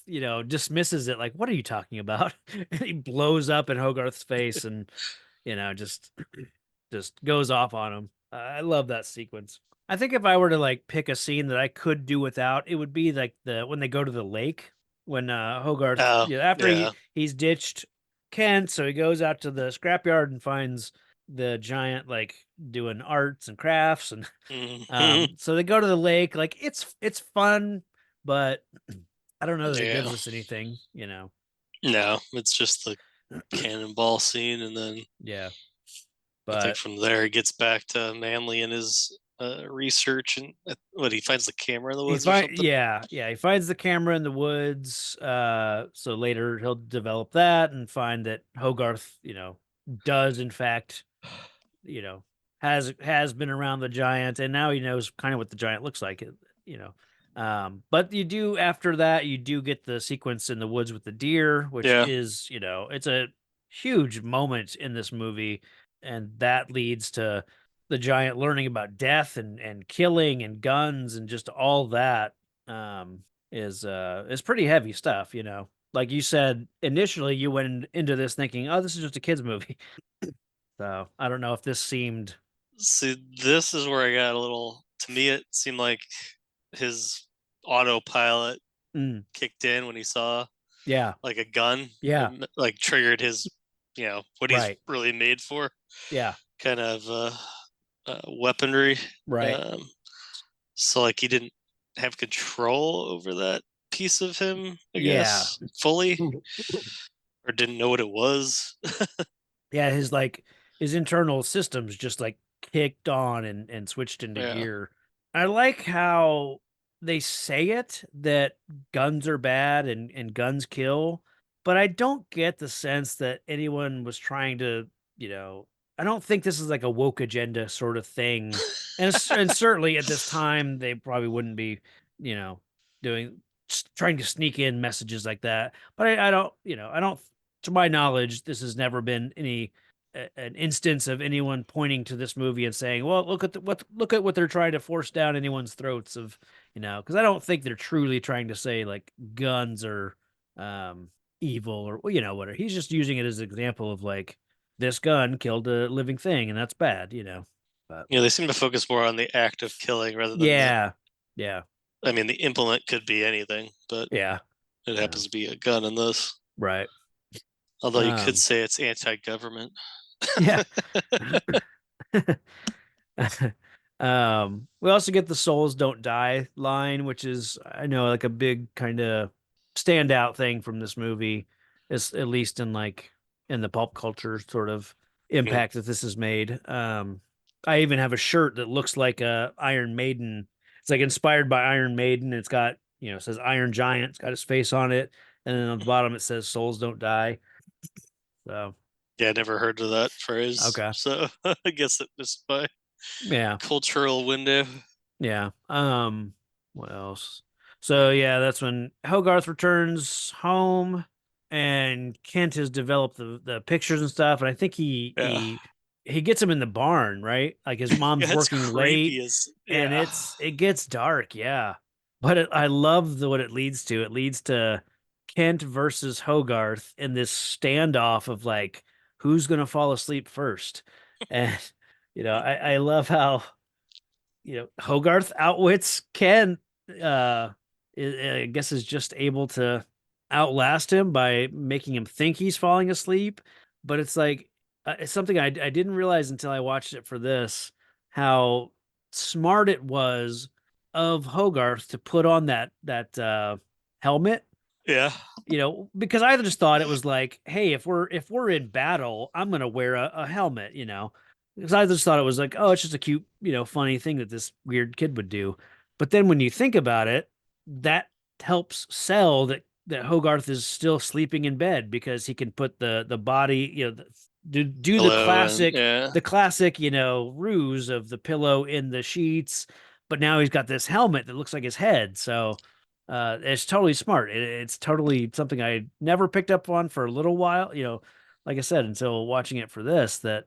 dismisses it like what are you talking about? And he blows up in Hogarth's face and just goes off on him. I love that sequence. I think if I were to like pick a scene that I could do without, it would be like when they go to the lake when Hogarth after he's ditched Kent, so he goes out to the scrapyard and finds the giant like doing arts and crafts and so they go to the lake. Like it's fun, but I don't know that it gives us anything, No, it's just the cannonball scene, and then but I think from there he gets back to Manly and his research, and he finds the camera in the woods or something. He finds the camera in the woods. So later he'll develop that and find that Hogarth, does in fact, has been around the giant, and now he knows kind of what the giant looks like. But you do after that you do get the sequence in the woods with the deer, which is it's a huge moment in this movie, and that leads to the giant learning about death and killing and guns and just all that is pretty heavy stuff. Like you said initially, you went into this thinking, oh, this is just a kids movie. So I don't know if this seemed. See, this is where I got a little. To me, it seemed like his autopilot kicked in when he saw like a gun. And, like triggered his what he's really made for. Kind of weaponry. Right. So like he didn't have control over that piece of him, I guess, fully, or didn't know what it was. His internal systems just like kicked on and switched into gear. I like how they say it that guns are bad and guns kill, but I don't get the sense that anyone was trying to, I don't think this is like a woke agenda sort of thing. And certainly at this time, they probably wouldn't be, trying to sneak in messages like that. But I don't, to my knowledge, this has never been an instance of anyone pointing to this movie and saying, well, look at what they're trying to force down anyone's throats of, because I don't think they're truly trying to say like guns are evil or, whatever. He's just using it as an example of like, this gun killed a living thing and that's bad, But they seem to focus more on the act of killing rather than I mean, the implement could be anything, but it happens to be a gun in this. Right. Although you could say it's anti-government. Yeah. We also get the souls don't die line, which is, I know, like a big kind of standout thing from this movie, is at least in the pulp culture sort of impact that this has made. I even have a shirt that looks like a Iron Maiden. it's like inspired by Iron Maiden. It's got, it says Iron Giant. It's got his face on it, and then on the bottom it says "Souls don't die." So Yeah, I never heard of that phrase. okay, So I guess it missed my yeah, cultural window. yeah. What else? So yeah, that's when Hogarth returns home, and Kent has developed the pictures and stuff, and I think he Yeah. he gets him in the barn, right? Like his mom's Yeah, it's working late, creepy as and yeah. it gets dark, yeah. But I love what it leads to. It leads to Kent versus Hogarth in this standoff of like who's gonna fall asleep first. And I love how Hogarth outwits Ken. I guess is just able to outlast him by making him think he's falling asleep. But it's like it's something I didn't realize until I watched it for this, how smart it was of Hogarth to put on that helmet. Yeah. Because I just thought it was like, hey, if we're in battle, I'm gonna wear a helmet, because I just thought it was like, oh, it's just a cute, funny thing that this weird kid would do. But then when you think about it, that helps sell that Hogarth is still sleeping in bed because he can put the body, do the Hello and classic yeah. the classic, ruse of the pillow in the sheets, but now he's got this helmet that looks like his head. So it's totally smart. It's totally something I never picked up on for a little while, like I said, until watching it for this, that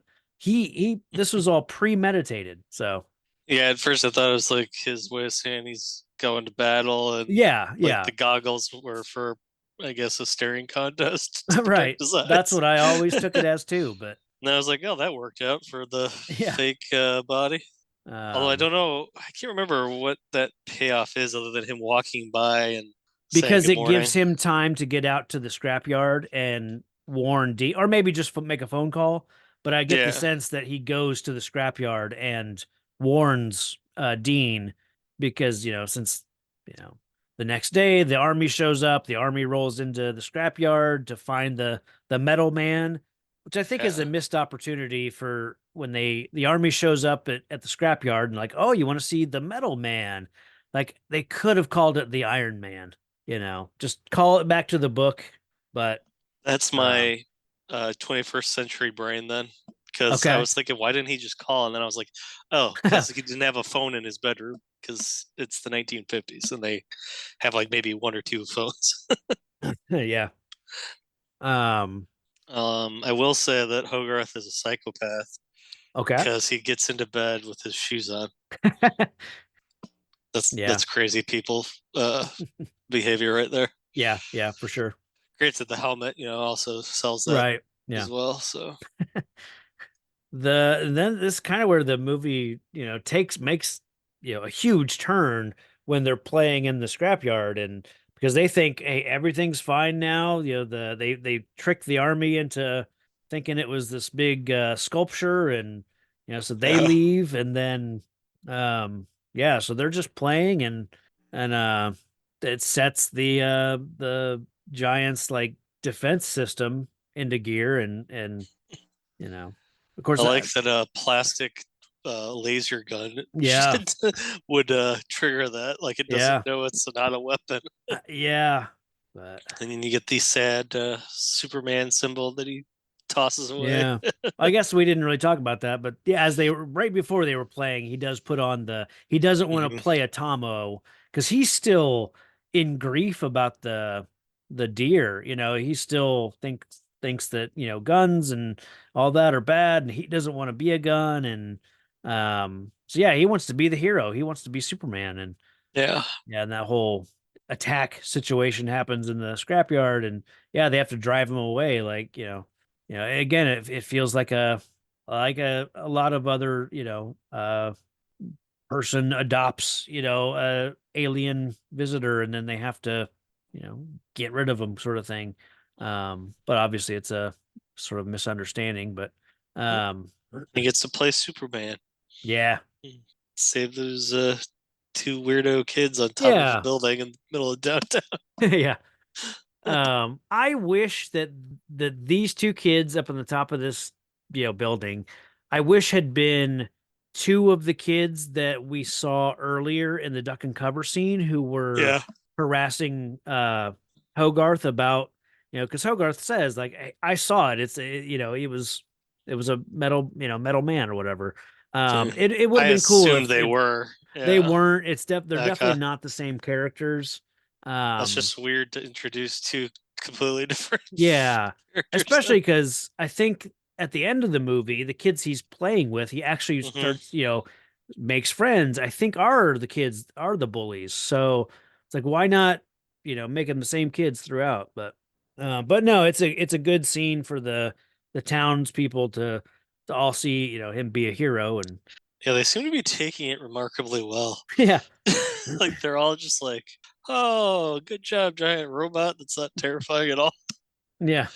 this was all premeditated. So Yeah, at first I thought it was like his way of saying he's going to battle and yeah, like yeah. the goggles were for I guess a staring contest to protect Right. his That's eyes. what I always took it as too, but And I was like, oh, that worked out for the yeah. fake body. Although I Um don't know, I can't remember what that payoff is other than him walking by and saying because good it gives morning. him time to get out to the scrapyard and warn D, or maybe just make a phone call. But I get the Yeah. sense that he goes to the scrapyard and warns Dean, because since the next day the army shows up, the army rolls into the scrapyard to find the metal man, which I think is Yeah. a missed opportunity for when the army shows up at the scrapyard and like, oh, you want to see the metal man? Like they could have called it the Iron Man, just call it back to the book. But That's my 21st century brain then. Because I okay. was thinking, why didn't he just call? And then I was like, oh, because he didn't have a phone in his bedroom because it's the 1950s and they have like maybe one or two phones. Yeah. I will say that Hogarth is a psychopath Okay. because he gets into bed with his shoes on. Yeah. That's crazy people behavior right there. Yeah, for sure. Granted, the helmet, also sells that Right. Yeah. as well. So Then this is kind of where the movie, makes a huge turn when they're playing in the scrapyard, and because they think, hey, everything's fine now. They tricked the army into thinking it was this big sculpture, and so they yeah. leave, and then yeah, so they're just playing, and it sets the Giants like defense system into gear, and of course I like that plastic laser gun yeah, would trigger that. Like it yeah, doesn't know it's not a weapon. yeah, but And then you get the sad Superman symbol that he tosses away. yeah. I guess we didn't really talk about that, but yeah, as they were right before they were playing, he does put on he doesn't want Mhm. to play a Tomo because he's still in grief about the deer. He still thinks that guns and all that are bad, and he doesn't want to be a gun, and so yeah, he wants to be the hero. He wants to be Superman, and Yeah. yeah, and that whole attack situation happens in the scrapyard, and yeah, they have to drive him away. Like again, it feels like a lot of other person adopts a alien visitor, and then they have to get rid of them, sort of thing. But obviously, it's a sort of misunderstanding. But He gets to play Superman. yeah, Save those two weirdo kids on top of a yeah, building in the middle of downtown. yeah. I wish that these two kids up on the top of this building, I wish had been two of the kids that we saw earlier in the duck and cover scene who were Yeah. harassing Hogarth about, because Hogarth says like, I saw it. It was a metal man or whatever. It would I have been cool assumed if, they were. they Yeah. weren't. They're definitely Okay. not the same characters. That's just weird to introduce two completely different Yeah, characters. especially because I think at the end of the movie, the kids he's playing with, he actually Mhm. starts, makes friends. I think are the kids are the bullies. So it's like, why not, make them the same kids throughout? But no, it's a good scene for the townspeople to all see, him be a hero, and Yeah, they seem to be taking it remarkably well. yeah, Like they're all just like, "Oh, good job, giant robot." That's not terrifying at all. yeah,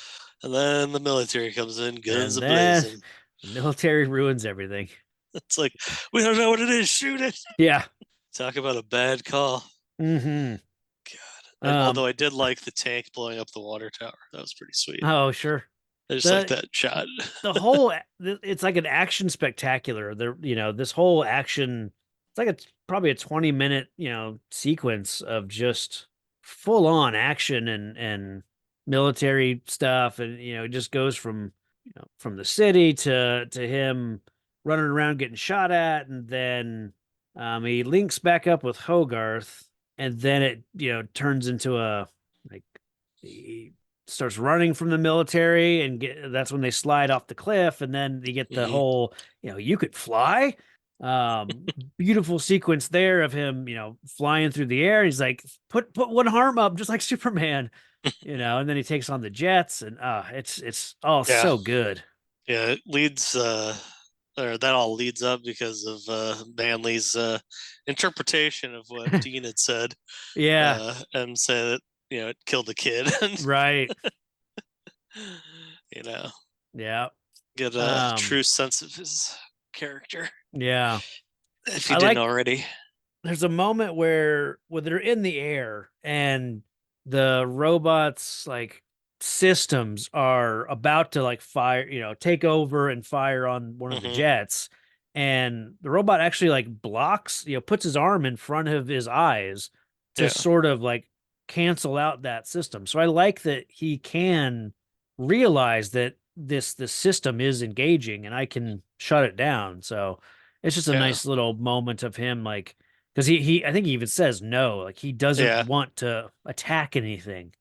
And then the military comes in, guns and a then blazing. the military ruins everything. It's like, we don't know what it is. Shoot it. Yeah. Talk about a bad call. Mm-hmm. God. Although I did like the tank blowing up the water tower. That was pretty sweet. Oh, sure. I just like that shot. The whole it's like an action spectacular. This whole action, it's like probably a 20-minute, sequence of just full on action and military stuff. And, it just goes from, from the city to him running around getting shot at. And then he links back up with Hogarth, and then it, turns into a, like, he starts running from the military, and that's when they slide off the cliff, and then you get the whole, you could fly. Beautiful sequence there of him, flying through the air. He's like, put one arm up, just like Superman, and then he takes on the jets, and it's all Yeah. so good. Yeah, it leads or that all leads up because of Manley's interpretation of what Dean had said. Yeah. And say that, it killed the kid. Right. Yeah. Get a true sense of his character. Yeah. If you didn't already. There's a moment where they're in the air and the robots like systems are about to like fire, take over and fire on one of the jets, and the robot actually like blocks, puts his arm in front of his eyes to sort of like cancel out that system. So I like that he can realize that this system is engaging and I can shut it down. So it's just a nice little moment of him, like, because he I think he even says no, like he doesn't want to attack anything.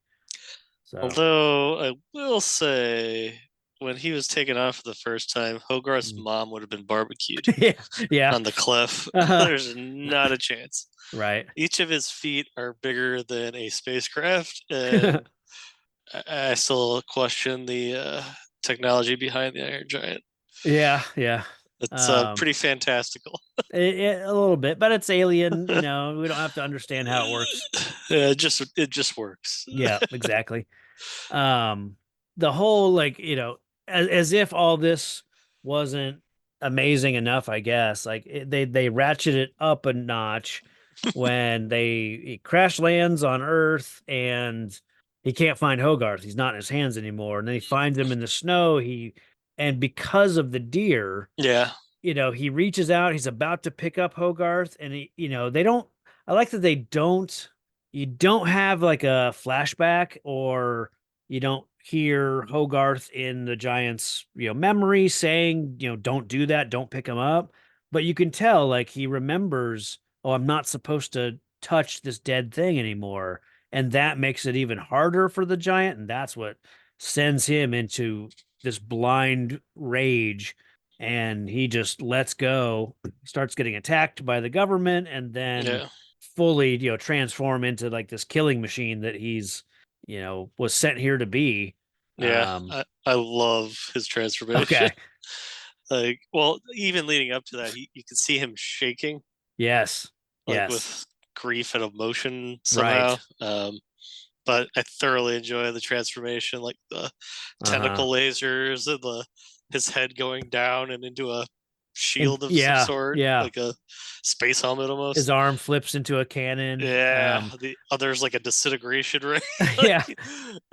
So, although I will say, when he was taken off for the first time, Hogarth's mom would have been barbecued on the cliff. There's not a chance. Right. Each of his feet are bigger than a spacecraft, and I still question the technology behind the Iron Giant. Yeah. It's pretty fantastical. A little bit, but it's alien. We don't have to understand how it works. It just works. Yeah, exactly. The whole, like, as if all this wasn't amazing enough, I guess. Like they ratchet it up a notch when he crash lands on Earth and he can't find Hogarth. He's not in his hands anymore, and then he finds him in the snow. And because of the deer, he reaches out, he's about to pick up Hogarth, and they don't, I like that you don't have like a flashback, or you don't hear Hogarth in the giant's, memory saying, don't do that, don't pick him up. But you can tell, like, he remembers, oh, I'm not supposed to touch this dead thing anymore. And that makes it even harder for the giant. And that's what sends him into this blind rage, and he just lets go, starts getting attacked by the government, and then fully, transform into like this killing machine that he's, was sent here to be. I love his transformation. Okay. Like, well, even leading up to that, you could see him shaking. Yes. Like with grief and emotion somehow. Right. But I thoroughly enjoy the transformation, like the tentacle lasers and his head going down and into a shield of some sort, like a space helmet almost. His arm flips into a cannon. The other's like a disintegration ray. Like,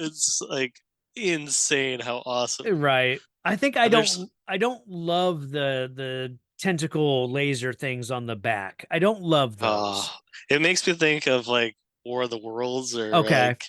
it's like insane how awesome. Right. I think I don't love the tentacle laser things on the back. I don't love those. It makes me think of like War of the Worlds or Okay. like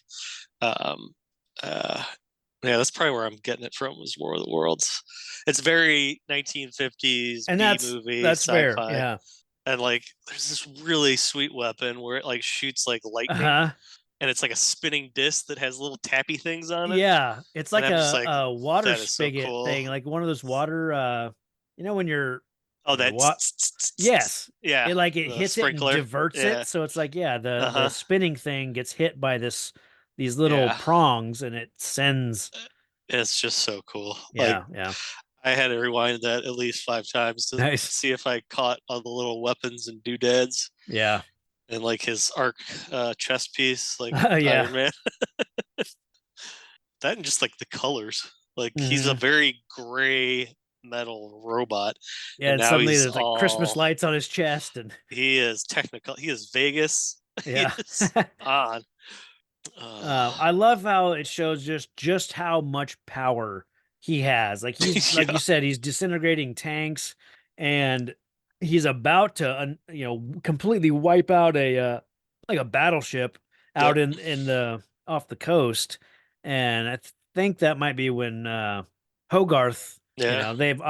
um yeah, that's probably where I'm getting it from was War of the Worlds. It's very 1950s And B movie that's fair. sci-fi. Yeah. And like there's this really sweet weapon where it like shoots like lightning Uh-huh. and it's like a spinning disc that has little tappy things on it. Yeah. It's And like I'm just like, a water that is so spigot cool. thing, like one of those water when you're Oh, when you're that's yes. yeah. It The hits it and sprinkler. diverts Yeah. it. So it's like, yeah, the Uh-huh. spinning thing gets hit by these little Yeah. prongs and it sends. It's just so cool. Like Yeah, yeah. I had to rewind that at least 5 times to Nice. see if I caught all the little weapons and doodads Yeah. and like his arc chest piece, like Yeah. Iron Man. That and just like the colors. Like he's a Mhm. very gray metal robot. Yeah, And and now suddenly he's there's like Christmas all lights on his chest and he is technical. He is Vegas. He yeah. is on. I love how it shows just how much power he has. Like he's like Yeah. you said, he's disintegrating tanks, and he's about to completely wipe out a like a battleship out Yep. in the off the coast. And I think that might be when Hogarth. Yeah. They've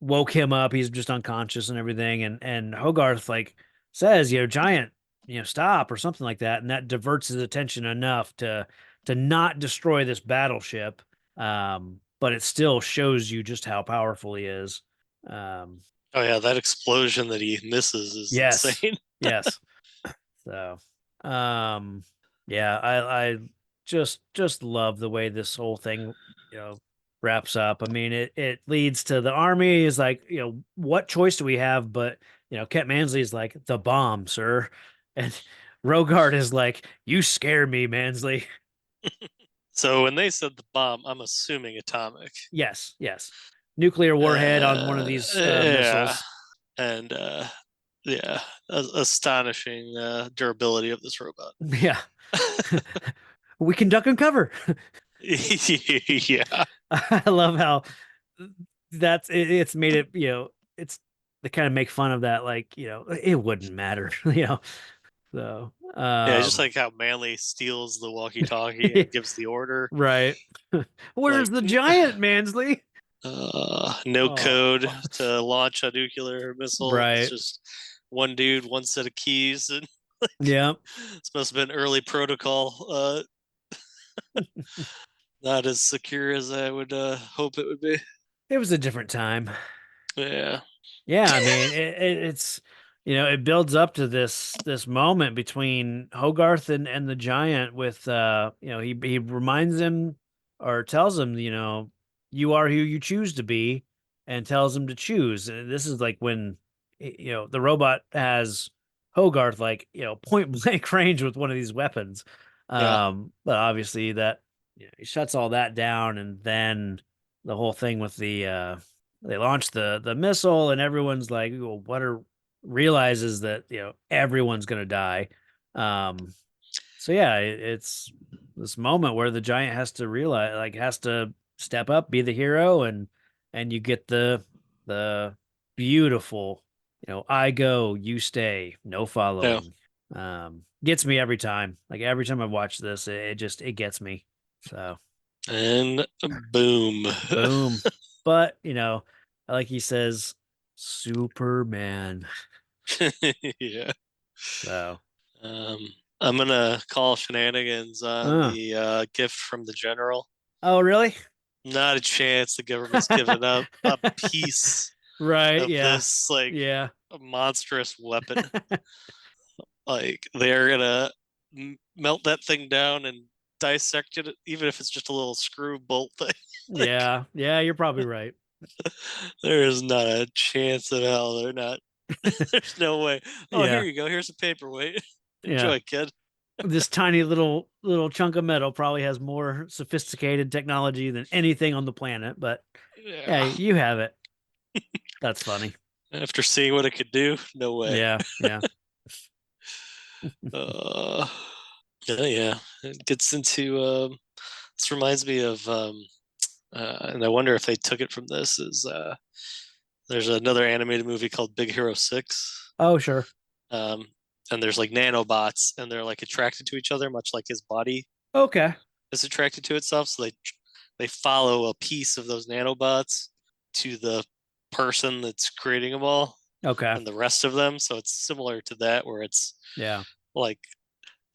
woke him up. He's just unconscious and everything. And Hogarth like says, Giant, stop or something like that, and that diverts his attention enough to not destroy this battleship. But it still shows you just how powerful he is. Oh yeah, that explosion that he misses is Yes, insane. yes. So, yeah, I just love the way this whole thing, wraps up. I mean, it leads to the army is like, what choice do we have? But Kent Mansley is like the bomb, sir, and Rogard is like, you scare me, Mansley. So when they said the bomb, I'm assuming atomic. Yes, yes, nuclear warhead on one of these Yeah, missiles. and yeah, astonishing durability of this robot. Yeah, we can duck and cover. Yeah, I love how it's made it, it's they kind of make fun of that, like, it wouldn't matter, So, yeah, just like how Manly steals the walkie-talkie and gives the order. right. Where's Like, the giant, Mansley? no Oh. code to launch a nuclear missile. Right. It's just one dude, one set of keys, and Yeah. this must have been early protocol. Not as secure as I would hope it would be. It was a different time. Yeah. Yeah, I mean, it's it builds up to this moment between Hogarth and the giant with he reminds him or tells him, you are who you choose to be, and tells him to choose. And this is like when the robot has Hogarth like, point blank range with one of these weapons. Yeah. But obviously that he shuts all that down, and then the whole thing with the they launch the missile, and everyone's like, well, realizes that everyone's gonna die. So yeah, it's this moment where the giant has to realize, like, has to step up, be the hero, and you get the beautiful, I go, you stay, no following. Gets me every time. Like every time I watch this, it gets me. So And boom. boom. But like he says, Superman. Yeah. So I'm gonna call shenanigans on the gift from the general. oh really? Not a chance. The government's giving up a piece Right, of yeah. this like Yeah. monstrous weapon. Like they're gonna melt that thing down and dissect it, even if it's just a little screw bolt thing. Like, Yeah, you're probably right. there is not a chance in hell. They're not. There's no way. Oh, Yeah. here you go. Here's a paperweight. Yeah. Enjoy, kid. This tiny little chunk of metal probably has more sophisticated technology than anything on the planet, but yeah, you have it. That's funny. After seeing what it could do, no way. Yeah. Yeah. It gets into this reminds me of and I wonder if they took it from this is There's another animated movie called Big Hero 6. Oh, sure. And there's like nanobots, and they're like attracted to each other, much like his body Okay. is attracted to itself. So they follow a piece of those nanobots to the person that's creating them all Okay. and the rest of them. So it's similar to that, where it's Yeah. like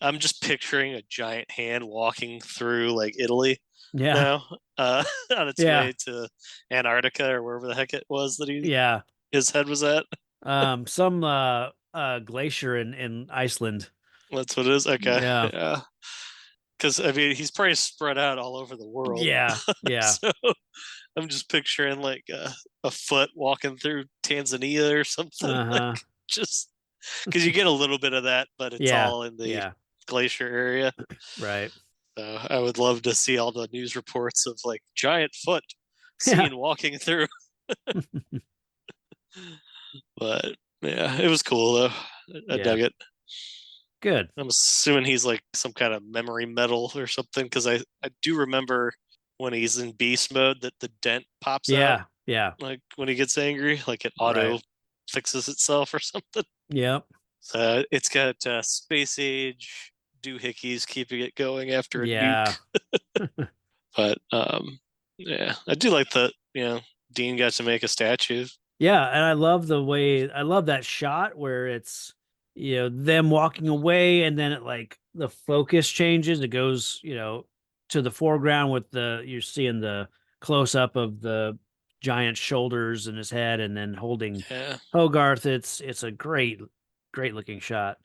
I'm just picturing a giant hand walking through like Italy Yeah. now, on its Yeah. way to Antarctica or wherever the heck it was that Yeah. his head was at. Some glacier in Iceland. That's what it is. Okay, Yeah. yeah. Because I mean, he's probably spread out all over the world. Yeah. Yeah. So I'm just picturing like a foot walking through Tanzania or something. Uh-huh. Like, just because you get a little bit of that, but it's Yeah. all in the Yeah. glacier area. Right. So I would love to see all the news reports of like giant foot Yeah. seen walking through. But yeah, it was cool though. I Yeah. dug it. Good. I'm assuming he's like some kind of memory metal or something, because I do remember when he's in beast mode that the dent pops out, Yeah. Yeah. like when he gets angry, like it auto Right. fixes itself or something. Yep. So it's got space age doohickeys keeping it going after a Yeah. nuke. But yeah, I do like that. Dean got to make a statue. Yeah, and I love that shot where it's them walking away, and then it like the focus changes. It goes to the foreground with you're seeing the close up of the giant shoulders and his head, and then holding Yeah, Hogarth. It's a great looking shot.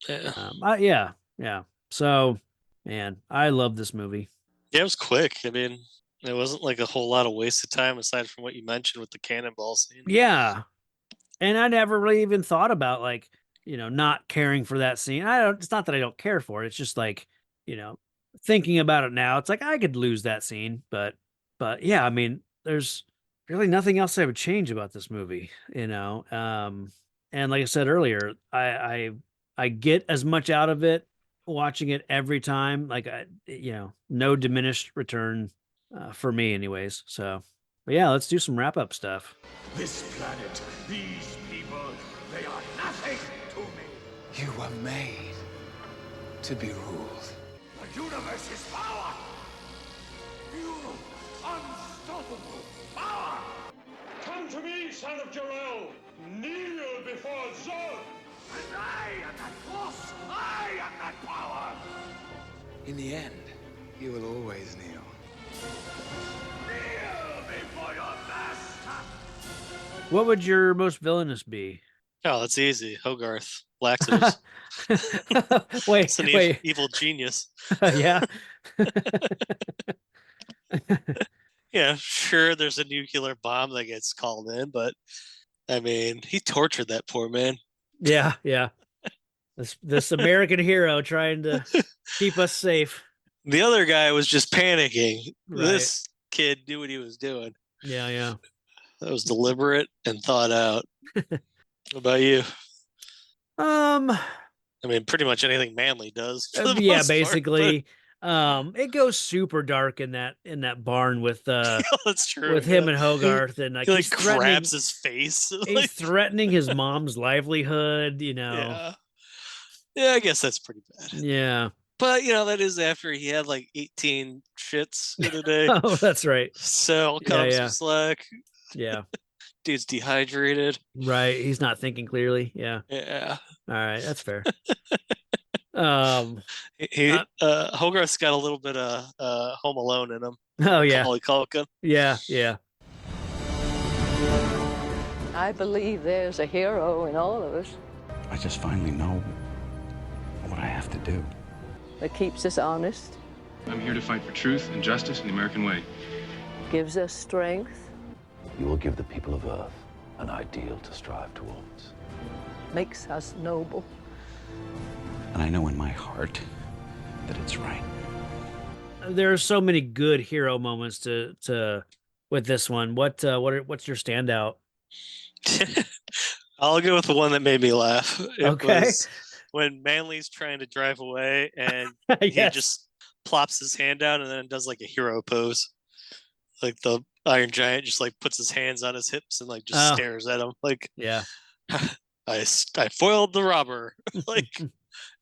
yeah. Yeah. So, man, I love this movie. Yeah, it was quick. I mean, it wasn't like a whole lot of wasted time aside from what you mentioned with the cannonball scene. Yeah. And I never really even thought about like, not caring for that scene. It's not that I don't care for it. It's just like, thinking about it now, it's like I could lose that scene, but yeah, I mean, there's really nothing else I would change about this movie, and like I said earlier, I get as much out of it watching it every time, like no diminished return for me anyways. So, but yeah, let's do some wrap up stuff. This planet, these people, they are nothing to me. You were made to be ruled. The universe's power. You unstoppable power. Come to me, son of Jor-El. Kneel before Zod. And I am that force. I am that power. In the end, you will always kneel. Kneel before your master. What would your most villainous be? Oh, that's easy. Hogarth, laxatives. wait, It's an wait. evil genius. Yeah. Yeah, sure, there's a nuclear bomb that gets called in, but I mean, he tortured that poor man. Yeah. This American hero trying to keep us safe. The other guy was just panicking. Right. This kid knew what he was doing. Yeah. That was deliberate and thought out. What about you? I mean, pretty much anything Manly does. For the yeah, most part, basically. It goes super dark in that barn with that's true. with him and Hogarth, and like He he's grabs his face. he's threatening his mom's livelihood, Yeah, I guess that's pretty bad. Yeah. But that is after he had like 18 shits in a day. Oh, that's right. So I'll cut him some slack. Yeah. Dude's dehydrated. Right. He's not thinking clearly. Yeah. Yeah. All right. That's fair. Hogarth's got a little bit of Home Alone in him. Oh yeah. Macaulay Culkin. Yeah. I believe there's a hero in all of us I just finally know what I have to do. that keeps us honest, I'm here to fight for truth and justice in the American way. gives us strength, You will give the people of Earth an ideal to strive towards. makes us noble. And I know in my heart that it's right. There are so many good hero moments to with this one. What's your standout? I'll go with the one that made me laugh. It Okay. was when Manly's trying to drive away and he Yes. just plops his hand down and then does like a hero pose. Like the Iron Giant just like puts his hands on his hips and like just Oh. stares at him like, Yeah. I foiled the robber. Like, I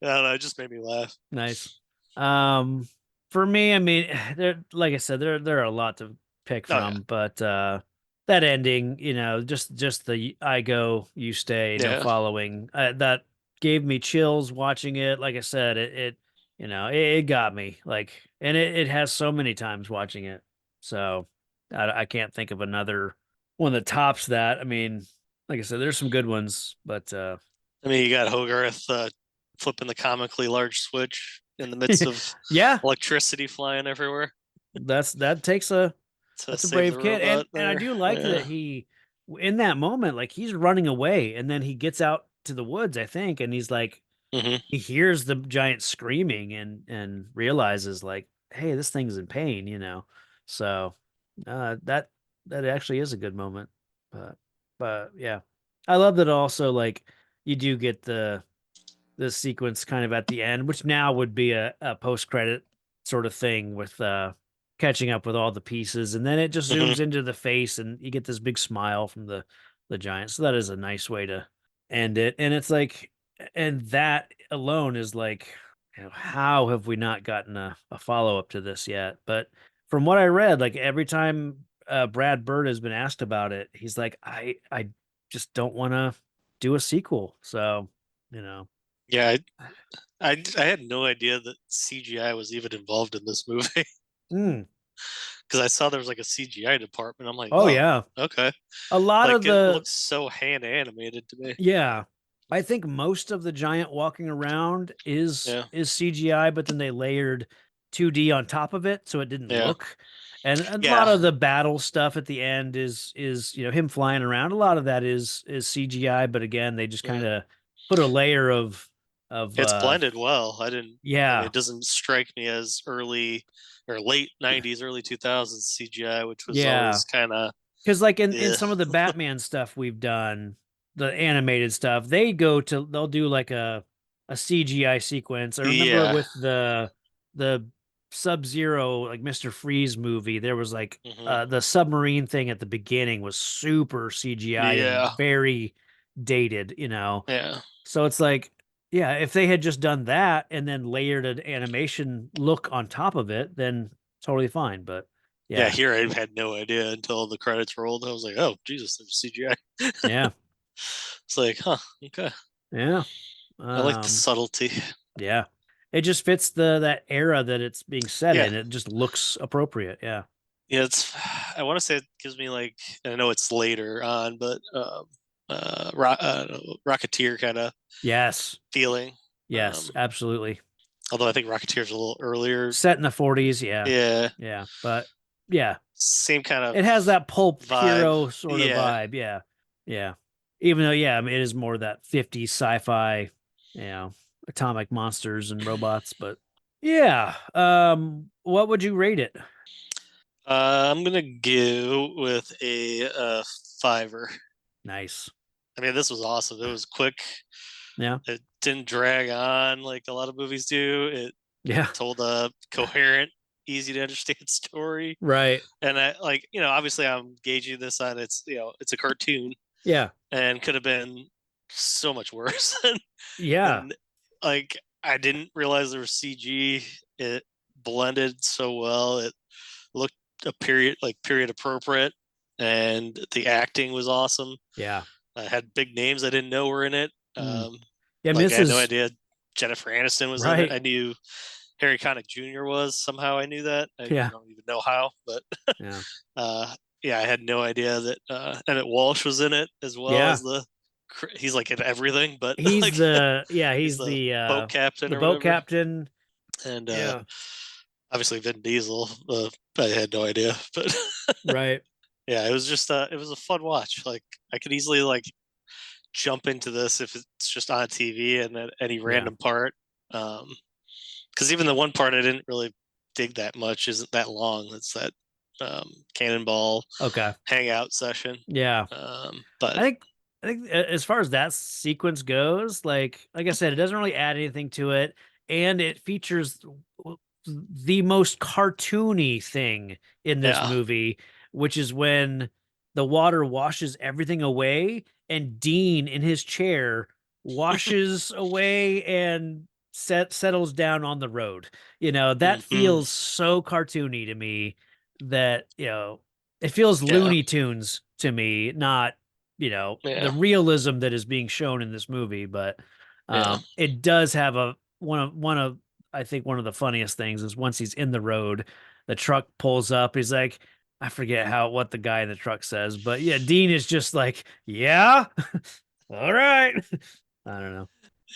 don't know, it just made me laugh. Nice. For me, I mean, there, like I said, there are a lot to pick Oh, from, but that ending, you know, just the I go, you stay, no Yeah. following, that gave me chills watching it. Like I said, it you know, it got me like, and it has so many times watching it, so I can't think of another one that tops that. I mean, like I said, there's some good ones, but I mean, you got Hogarth flipping the comically large switch in the midst of yeah, electricity flying everywhere that takes a to that's a save brave the kid, robot and I there. do like Yeah. that he, in that moment, like he's running away, and then he gets out to the woods, I think, and he's like, hmm he hears the giant screaming, and realizes like, hey, this thing's in pain, you know. So that actually is a good moment, but yeah, I love that also. Like you do get the sequence kind of at the end, which now would be a post credit sort of thing with catching up with all the pieces, and then it just hmm zooms into the face, and you get this big smile from the giant. So that is a nice way to end it, and it's like, and that alone is like, you know, how have we not gotten a follow up to this yet? But from what I read, like every time Brad Bird has been asked about it, he's like, I just don't want to do a sequel. So you know. Yeah, I had no idea that CGI was even involved in this movie Mm. because I saw there was like a CGI department. I'm like, Oh oh, yeah. okay. A lot of Like it the looks so hand animated to me. yeah. I think most of the giant walking around Yeah, is CGI, but then they layered 2D on top of it so it didn't yeah, look. And a lot yeah. of the battle stuff at the end is, you know, him flying around. A lot of that is CGI, but again, they just kind Mm. of put a layer of It's blended well. I mean, yeah. it doesn't strike me as early or late '90s, early 2000s CGI, which was Yeah. always kind of Because like in yeah, some of the Batman stuff we've done, the animated stuff, they'll do like a CGI sequence. I remember yeah. with the Sub-Zero, like Mr. Freeze movie, there was like hmm the submarine thing at the beginning was super CGI and Yeah, very dated, you know. yeah, So it's like, yeah, if they had just done that and then layered an animation look on top of it, then totally fine. But yeah. yeah, Here I had no idea until the credits rolled. I was like, oh Jesus, there's CGI. yeah, It's like, huh, okay. yeah. I like the Um, subtlety. yeah. It just fits that era that it's being set Yeah, in. It just looks appropriate. Yeah. yeah. It's. I want to say it gives me like. I know it's later on, but Rocketeer kind of Yes. feeling. Yes, Um, absolutely. although I think Rocketeer's a little earlier. Set in the 40s, yeah. Yeah, Yeah. But yeah, same kind it of has that pulp vibe. hero sort of Yeah, vibe. Yeah. Yeah. Even though, yeah, I mean, it is more that 50s sci-fi, you know, atomic monsters and robots, but yeah. What would you rate it? I'm gonna go with a fiver. Nice. I mean, this was awesome. It was quick. Yeah. It didn't drag on like a lot of movies do. It Yeah. told a coherent, easy to understand story. Right. And I like, obviously I'm gauging this on it's a cartoon Yeah. and could have been so much worse. Yeah. And like I didn't realize there was CG. It blended so well. It looked period appropriate, and the acting was awesome. Yeah. I had big names I didn't know were in it. Mm. Yeah, Like I had no Mrs. idea Jennifer Aniston was in it. Right. I knew Harry Connick Jr. was somehow. I knew that. I Yeah. don't even know how, but Yeah. yeah, I had no idea that Emmett Walsh was in it as well Yeah. as he's like in everything, but He's like he's he's the boat captain the or boat whatever. captain. And Yeah. obviously Vin Diesel. I had no idea, but Right. yeah, it was just it was a fun watch. Like I could easily like jump into this if it's just on TV and at any random part. Because even the one part I didn't really dig that much isn't that long. It's that cannonball Okay. hangout session. Yeah. But I think as far as that sequence goes, like I said, it doesn't really add anything to it, and it features the most cartoony thing in this yeah, movie, which is when the water washes everything away, and Dean in his chair washes away and settles down on the road. That Mhm. feels so cartoony to me that, it feels Yeah. Looney Tunes to me, not, Yeah. the realism that is being shown in this movie. But Yeah. it does have one of I think one of the funniest things is once he's in the road, the truck pulls up. He's like, I forget what the guy in the truck says, but yeah, Dean is just like, yeah, all right. I don't know,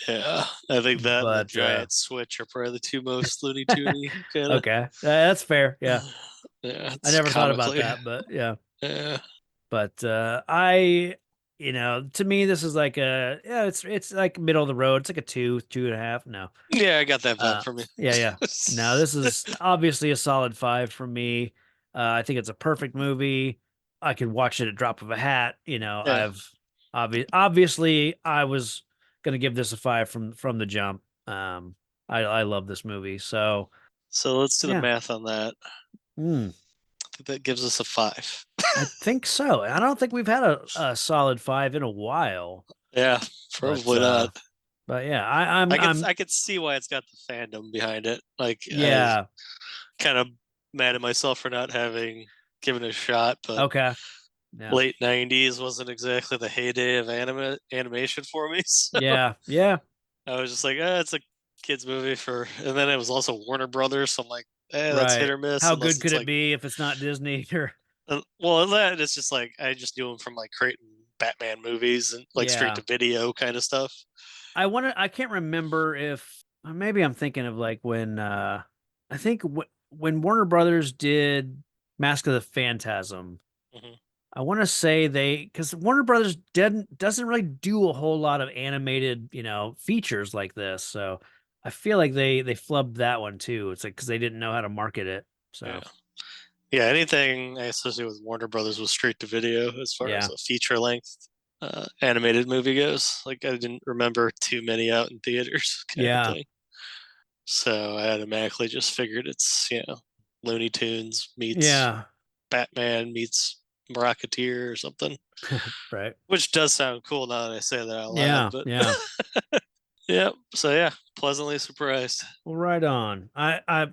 Yeah. I think that and the but giant switch are probably the two most Looney Tuny kind of. okay, that's fair. Yeah, Yeah, I it's never thought about comically. that, but yeah. Yeah. But to me, this is like it's like middle of the road. It's like a 2.5. No, Yeah, I got that vibe uh, from you. yeah, yeah. No, this is obviously a solid 5 from me. I think it's a perfect movie. I could watch it at drop of a hat. Yeah. Obviously I was gonna give this a 5 from the jump. I love this movie. So So let's do the yeah. math on that. Hmm. I think that gives us a 5. I think so. I don't think we've had a solid 5 in a while. Yeah, But probably not. but yeah, I'm I could see why it's got the fandom behind it. Like I was yeah. kind of mad at myself for not having given it a shot, but Okay. Yeah. late '90s wasn't exactly the heyday of animation for me. So Yeah. Yeah. I was just like, it's a kids movie for, and then it was also Warner Brothers, so I'm like, that's hit Right. or miss How unless good could it's it like, be if it's not Disney or well, and that it's just like I just knew him from like creating Batman movies and like straight yeah. to video kind of stuff. I can't remember if maybe I'm thinking of like when I think when Warner Brothers did Mask of the Phantasm. Hmm. I want to say because Warner Brothers doesn't really do a whole lot of animated, features like this. So I feel like they flubbed that one too. It's like because they didn't know how to market it. Yeah. So Yeah, anything I associate with Warner Brothers was straight to video as far as yeah, a feature length animated movie goes. Like I didn't remember too many out in theaters kind of yeah, thing. So I automatically just figured it's, Looney Tunes meets yeah, Batman meets Rocketeer or something. right, Which does sound cool now that I say that out loud, yeah, but yeah. yeah. So yeah, pleasantly surprised. Well, right on. I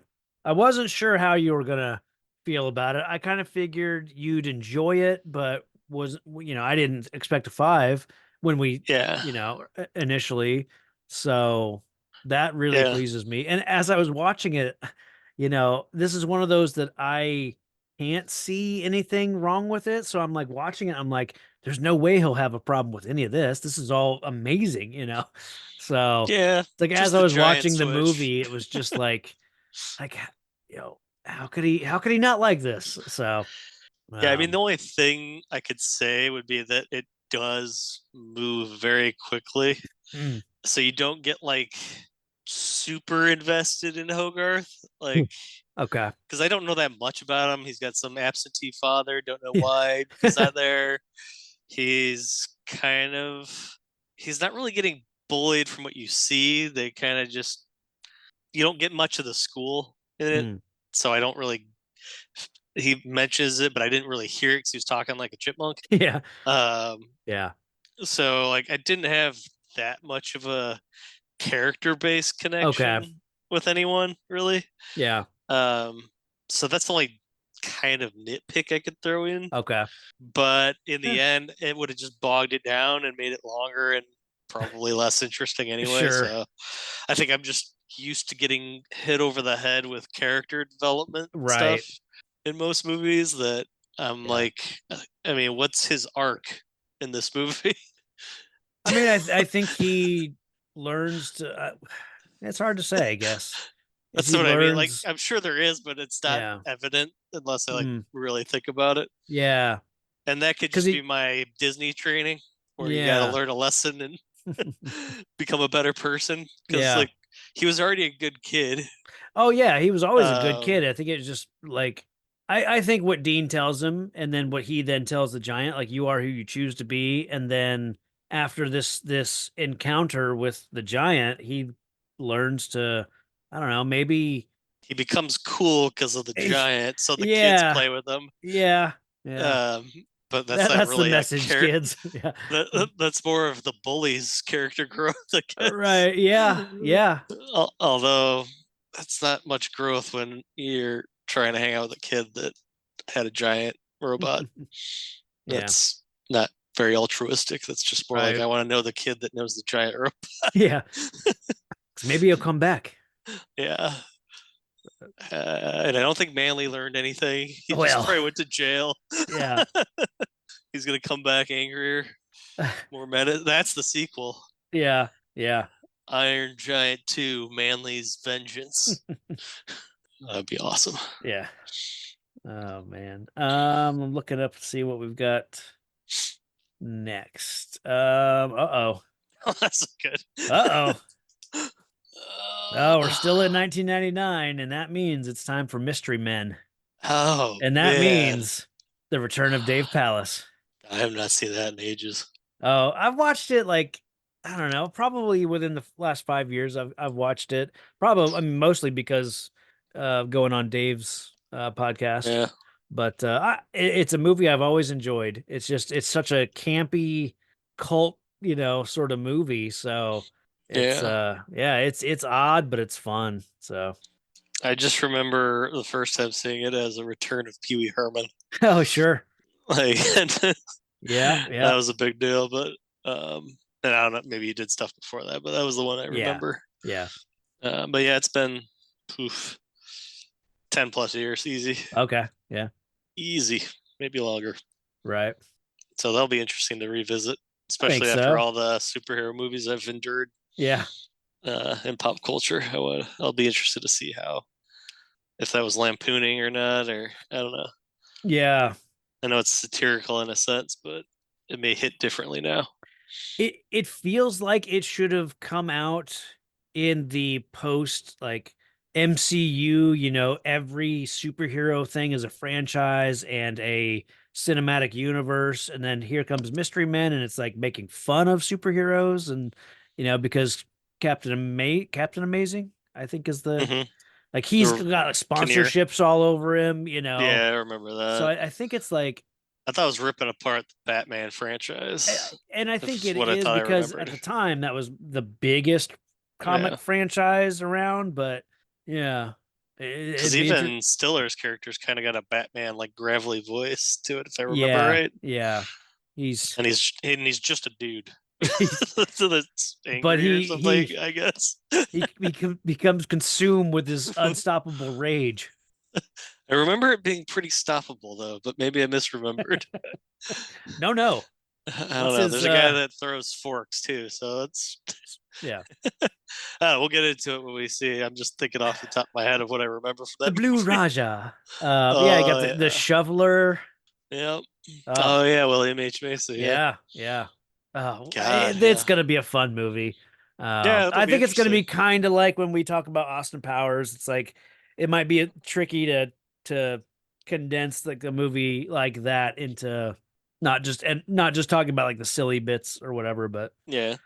wasn't sure how you were gonna feel about it. I kind of figured you'd enjoy it, but I didn't expect a 5 when we Yeah. initially. So that really Yeah. pleases me. And as I was watching it, this is one of those that I can't see anything wrong with it. So I'm like watching it. I'm like, there's no way he'll have a problem with any of this. This is all amazing. So Yeah. it's like as Just I the was giant watching the switch. movie, it was just like how could he not like this? So Yeah, I mean, the um only thing I could say would be that it does move very quickly. mm, So you don't get like super invested in Hogarth. Like, okay. because I don't know that much about him. He's got some absentee father, don't know Yeah. why he's not there. He's he's not really getting bullied from what you see. They kind of just, you don't get much of the school in it. Mm, So I don't really, he mentions it, but I didn't really hear it because he was talking like a chipmunk. yeah. Um, Yeah. so like I didn't have that much of a character based Okay. connection with anyone really. Yeah. Um, so that's the only kind of nitpick I could throw in. Okay. But in the Yeah. end, it would have just bogged it down and made it longer and probably less interesting anyway. Sure. So I think I'm just used to getting hit over the head with character development Right. stuff in most movies that I'm Yeah. like, I mean, what's his arc in this movie? I mean, I think he learns to. It's hard to say, I guess. If That's he what I mean. Like, learns, I'm sure there is, but it's not yeah, evident unless I like mm, really think about it. yeah, And that could because just be he, my Disney training where you got to yeah, learn a lesson and become a better person. Because, yeah. like, he was already a good kid. Oh yeah, he was always a good Um, kid. I think it's just like I think what Dean tells him, and then what he then tells the giant, like you are who you choose to be, and then after this encounter with the giant, he learns to, I don't know, maybe he becomes cool because of the giant, so the kids yeah, play with him. yeah, Yeah. But that's not That's really the message, kids. Yeah. That's more of the bully's character growth, I guess. Right. Yeah. Yeah. Although that's not much growth when you're trying to hang out with a kid that had a giant robot. Yeah. That's not very altruistic. That's just more like Right. I want to know the kid that knows the giant robot. Yeah. 'Cause maybe he'll come back. Yeah. And I don't think Manly learned anything. He Well. just probably went to jail. Yeah. He's gonna come back angrier, more meta. That's the sequel. Yeah. Yeah. Iron Giant 2, Manly's Vengeance. That'd be awesome. Yeah. Oh man. I'm looking up to see what we've got next. Uh-oh. That's good. Uh-oh. Oh, we're still in 1999, and that means it's time for Mystery Men. Oh, And that man. means the return of Dave Pallas. I have not seen that in ages. Oh, I've watched it like, I don't know, probably within the last 5 years. I've watched it. Probably, I mean, mostly because going on Dave's podcast. Yeah. But it's a movie I've always enjoyed. It's such a campy cult, sort of movie. So it's odd, but it's fun. So I just remember the first time seeing it as a return of Pee Wee Herman. oh sure. Like Yeah. that was a big deal. But and I don't know, maybe he did stuff before that, but that was the one I remember. Yeah. But yeah, it's been 10 plus years, easy. Okay. Yeah. Easy, maybe longer. Right. So that'll be interesting to revisit, especially so. after all the superhero movies I've endured. Yeah. In pop culture, I'll be interested to see if that was lampooning or not, or I don't know. Yeah. I know it's satirical in a sense, but it may hit differently now. It feels like it should have come out in the post like MCU, every superhero thing is a franchise and a cinematic universe, and then here comes Mystery Men, and it's like making fun of superheroes, and because Captain Amazing, I think is the like he's got sponsorships all over him, Yeah, I remember that. So I think it's like I thought it was ripping apart the Batman franchise. And I think it what I is thought I because at remembered. the time that was the biggest comic Yeah. franchise around, but yeah. Because it'd be even Stiller's character's kind of got a Batman like gravelly voice to it, if I remember yeah, right. yeah. He's And he's just a dude. So that's angry But or something, I guess. he becomes consumed with his unstoppable rage. I remember it being pretty stoppable though, but maybe I misremembered. No. I don't know. his, There's a guy that throws forks too, so it's Yeah. we'll get into it when we see. I'm just thinking off the top of my head of what I remember from The that. Blue movie. Raja. Yeah, you got the shoveler. Yep. Oh yeah, William H. Macy. Yeah. Oh, God, it's gonna be a fun movie. Yeah, it'll I be think it's gonna be interesting. kind of like when we talk about Austin Powers. It's like it might be tricky to condense like a movie like that into not just talking about like the silly bits or whatever, but Yeah,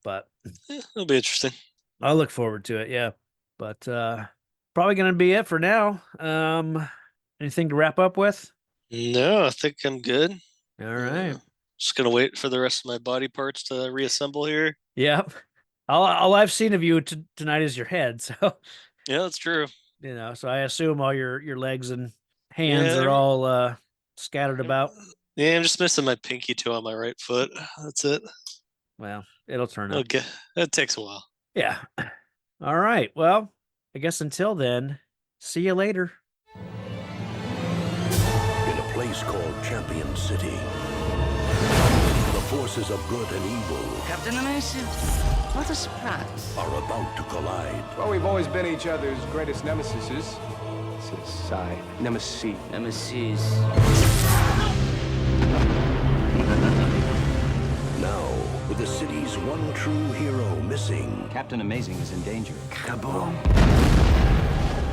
but it'll be interesting. I'll look forward to it. Yeah, but probably gonna be it for now. Anything to wrap up with? No, I think I'm good. All right. Just gonna wait for the rest of my body parts to reassemble here. Yep. All I've seen of you tonight is your head. So, Yeah, that's true. so I assume all your legs and hands Yeah. are all scattered about. Yeah, I'm just missing my pinky toe on my right foot. That's it. Well, it'll turn up. Okay, that takes a while. Yeah. All right. Well, I guess until then, see you later. In a place called Champion City, the forces of good and evil Captain Amazing, what a surprise. are about to collide. Well, we've always been each other's greatest nemesis. Nemesis. Nemesis. Now, with the city's one true hero missing, Captain Amazing is in danger. Kaboom!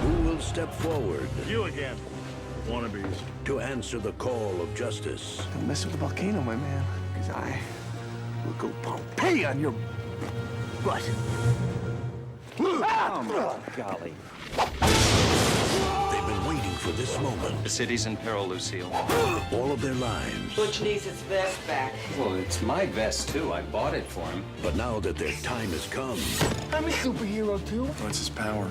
Who will step forward? You again, wannabes. To answer the call of justice. Don't mess with the volcano, my man, because I will go Pompeii on your butt. Oh, golly. They've been waiting for this moment. The city's in peril, Lucille. All of their lives. Butch needs his vest back. Well, it's my vest, too. I bought it for him. But now that their time has come, I'm a superhero too. What's his power?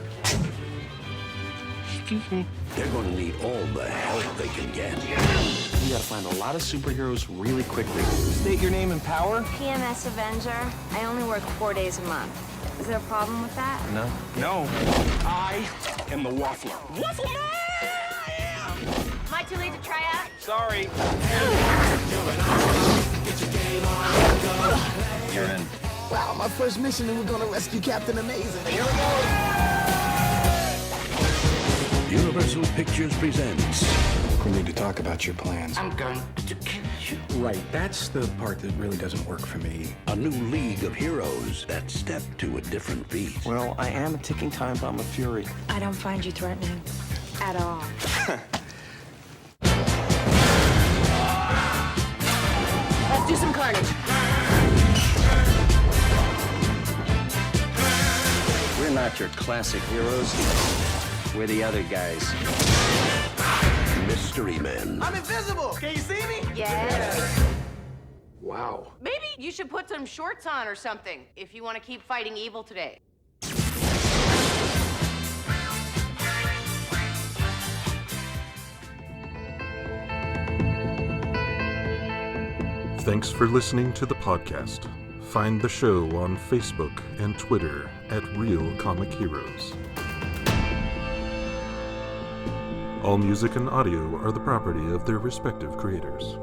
they're going to need all the help they can get. We gotta find a lot of superheroes really quickly. State your name and power. PMS Avenger. I only work 4 days a month. Is there a problem with that? No. I am the Waffler. Waffle Man! Am I too late to try out? Sorry. You're in. Wow, my first mission and we're gonna rescue Captain Amazing. Here we go! Universal Pictures presents We need to talk about your plans. I'm going to kill you. Right, that's the part that really doesn't work for me. a new league of heroes that step to a different beat. Well, I am a ticking time bomb of fury. I don't find you threatening at all. Let's do some carnage. We're not your classic heroes. We're the other guys. Mystery Men. I'm invisible! Can you see me? Yes. Wow. Maybe you should put some shorts on or something if you want to keep fighting evil today. Thanks for listening to the podcast. Find the show on Facebook and Twitter at Real Comic Heroes. All music and audio are the property of their respective creators.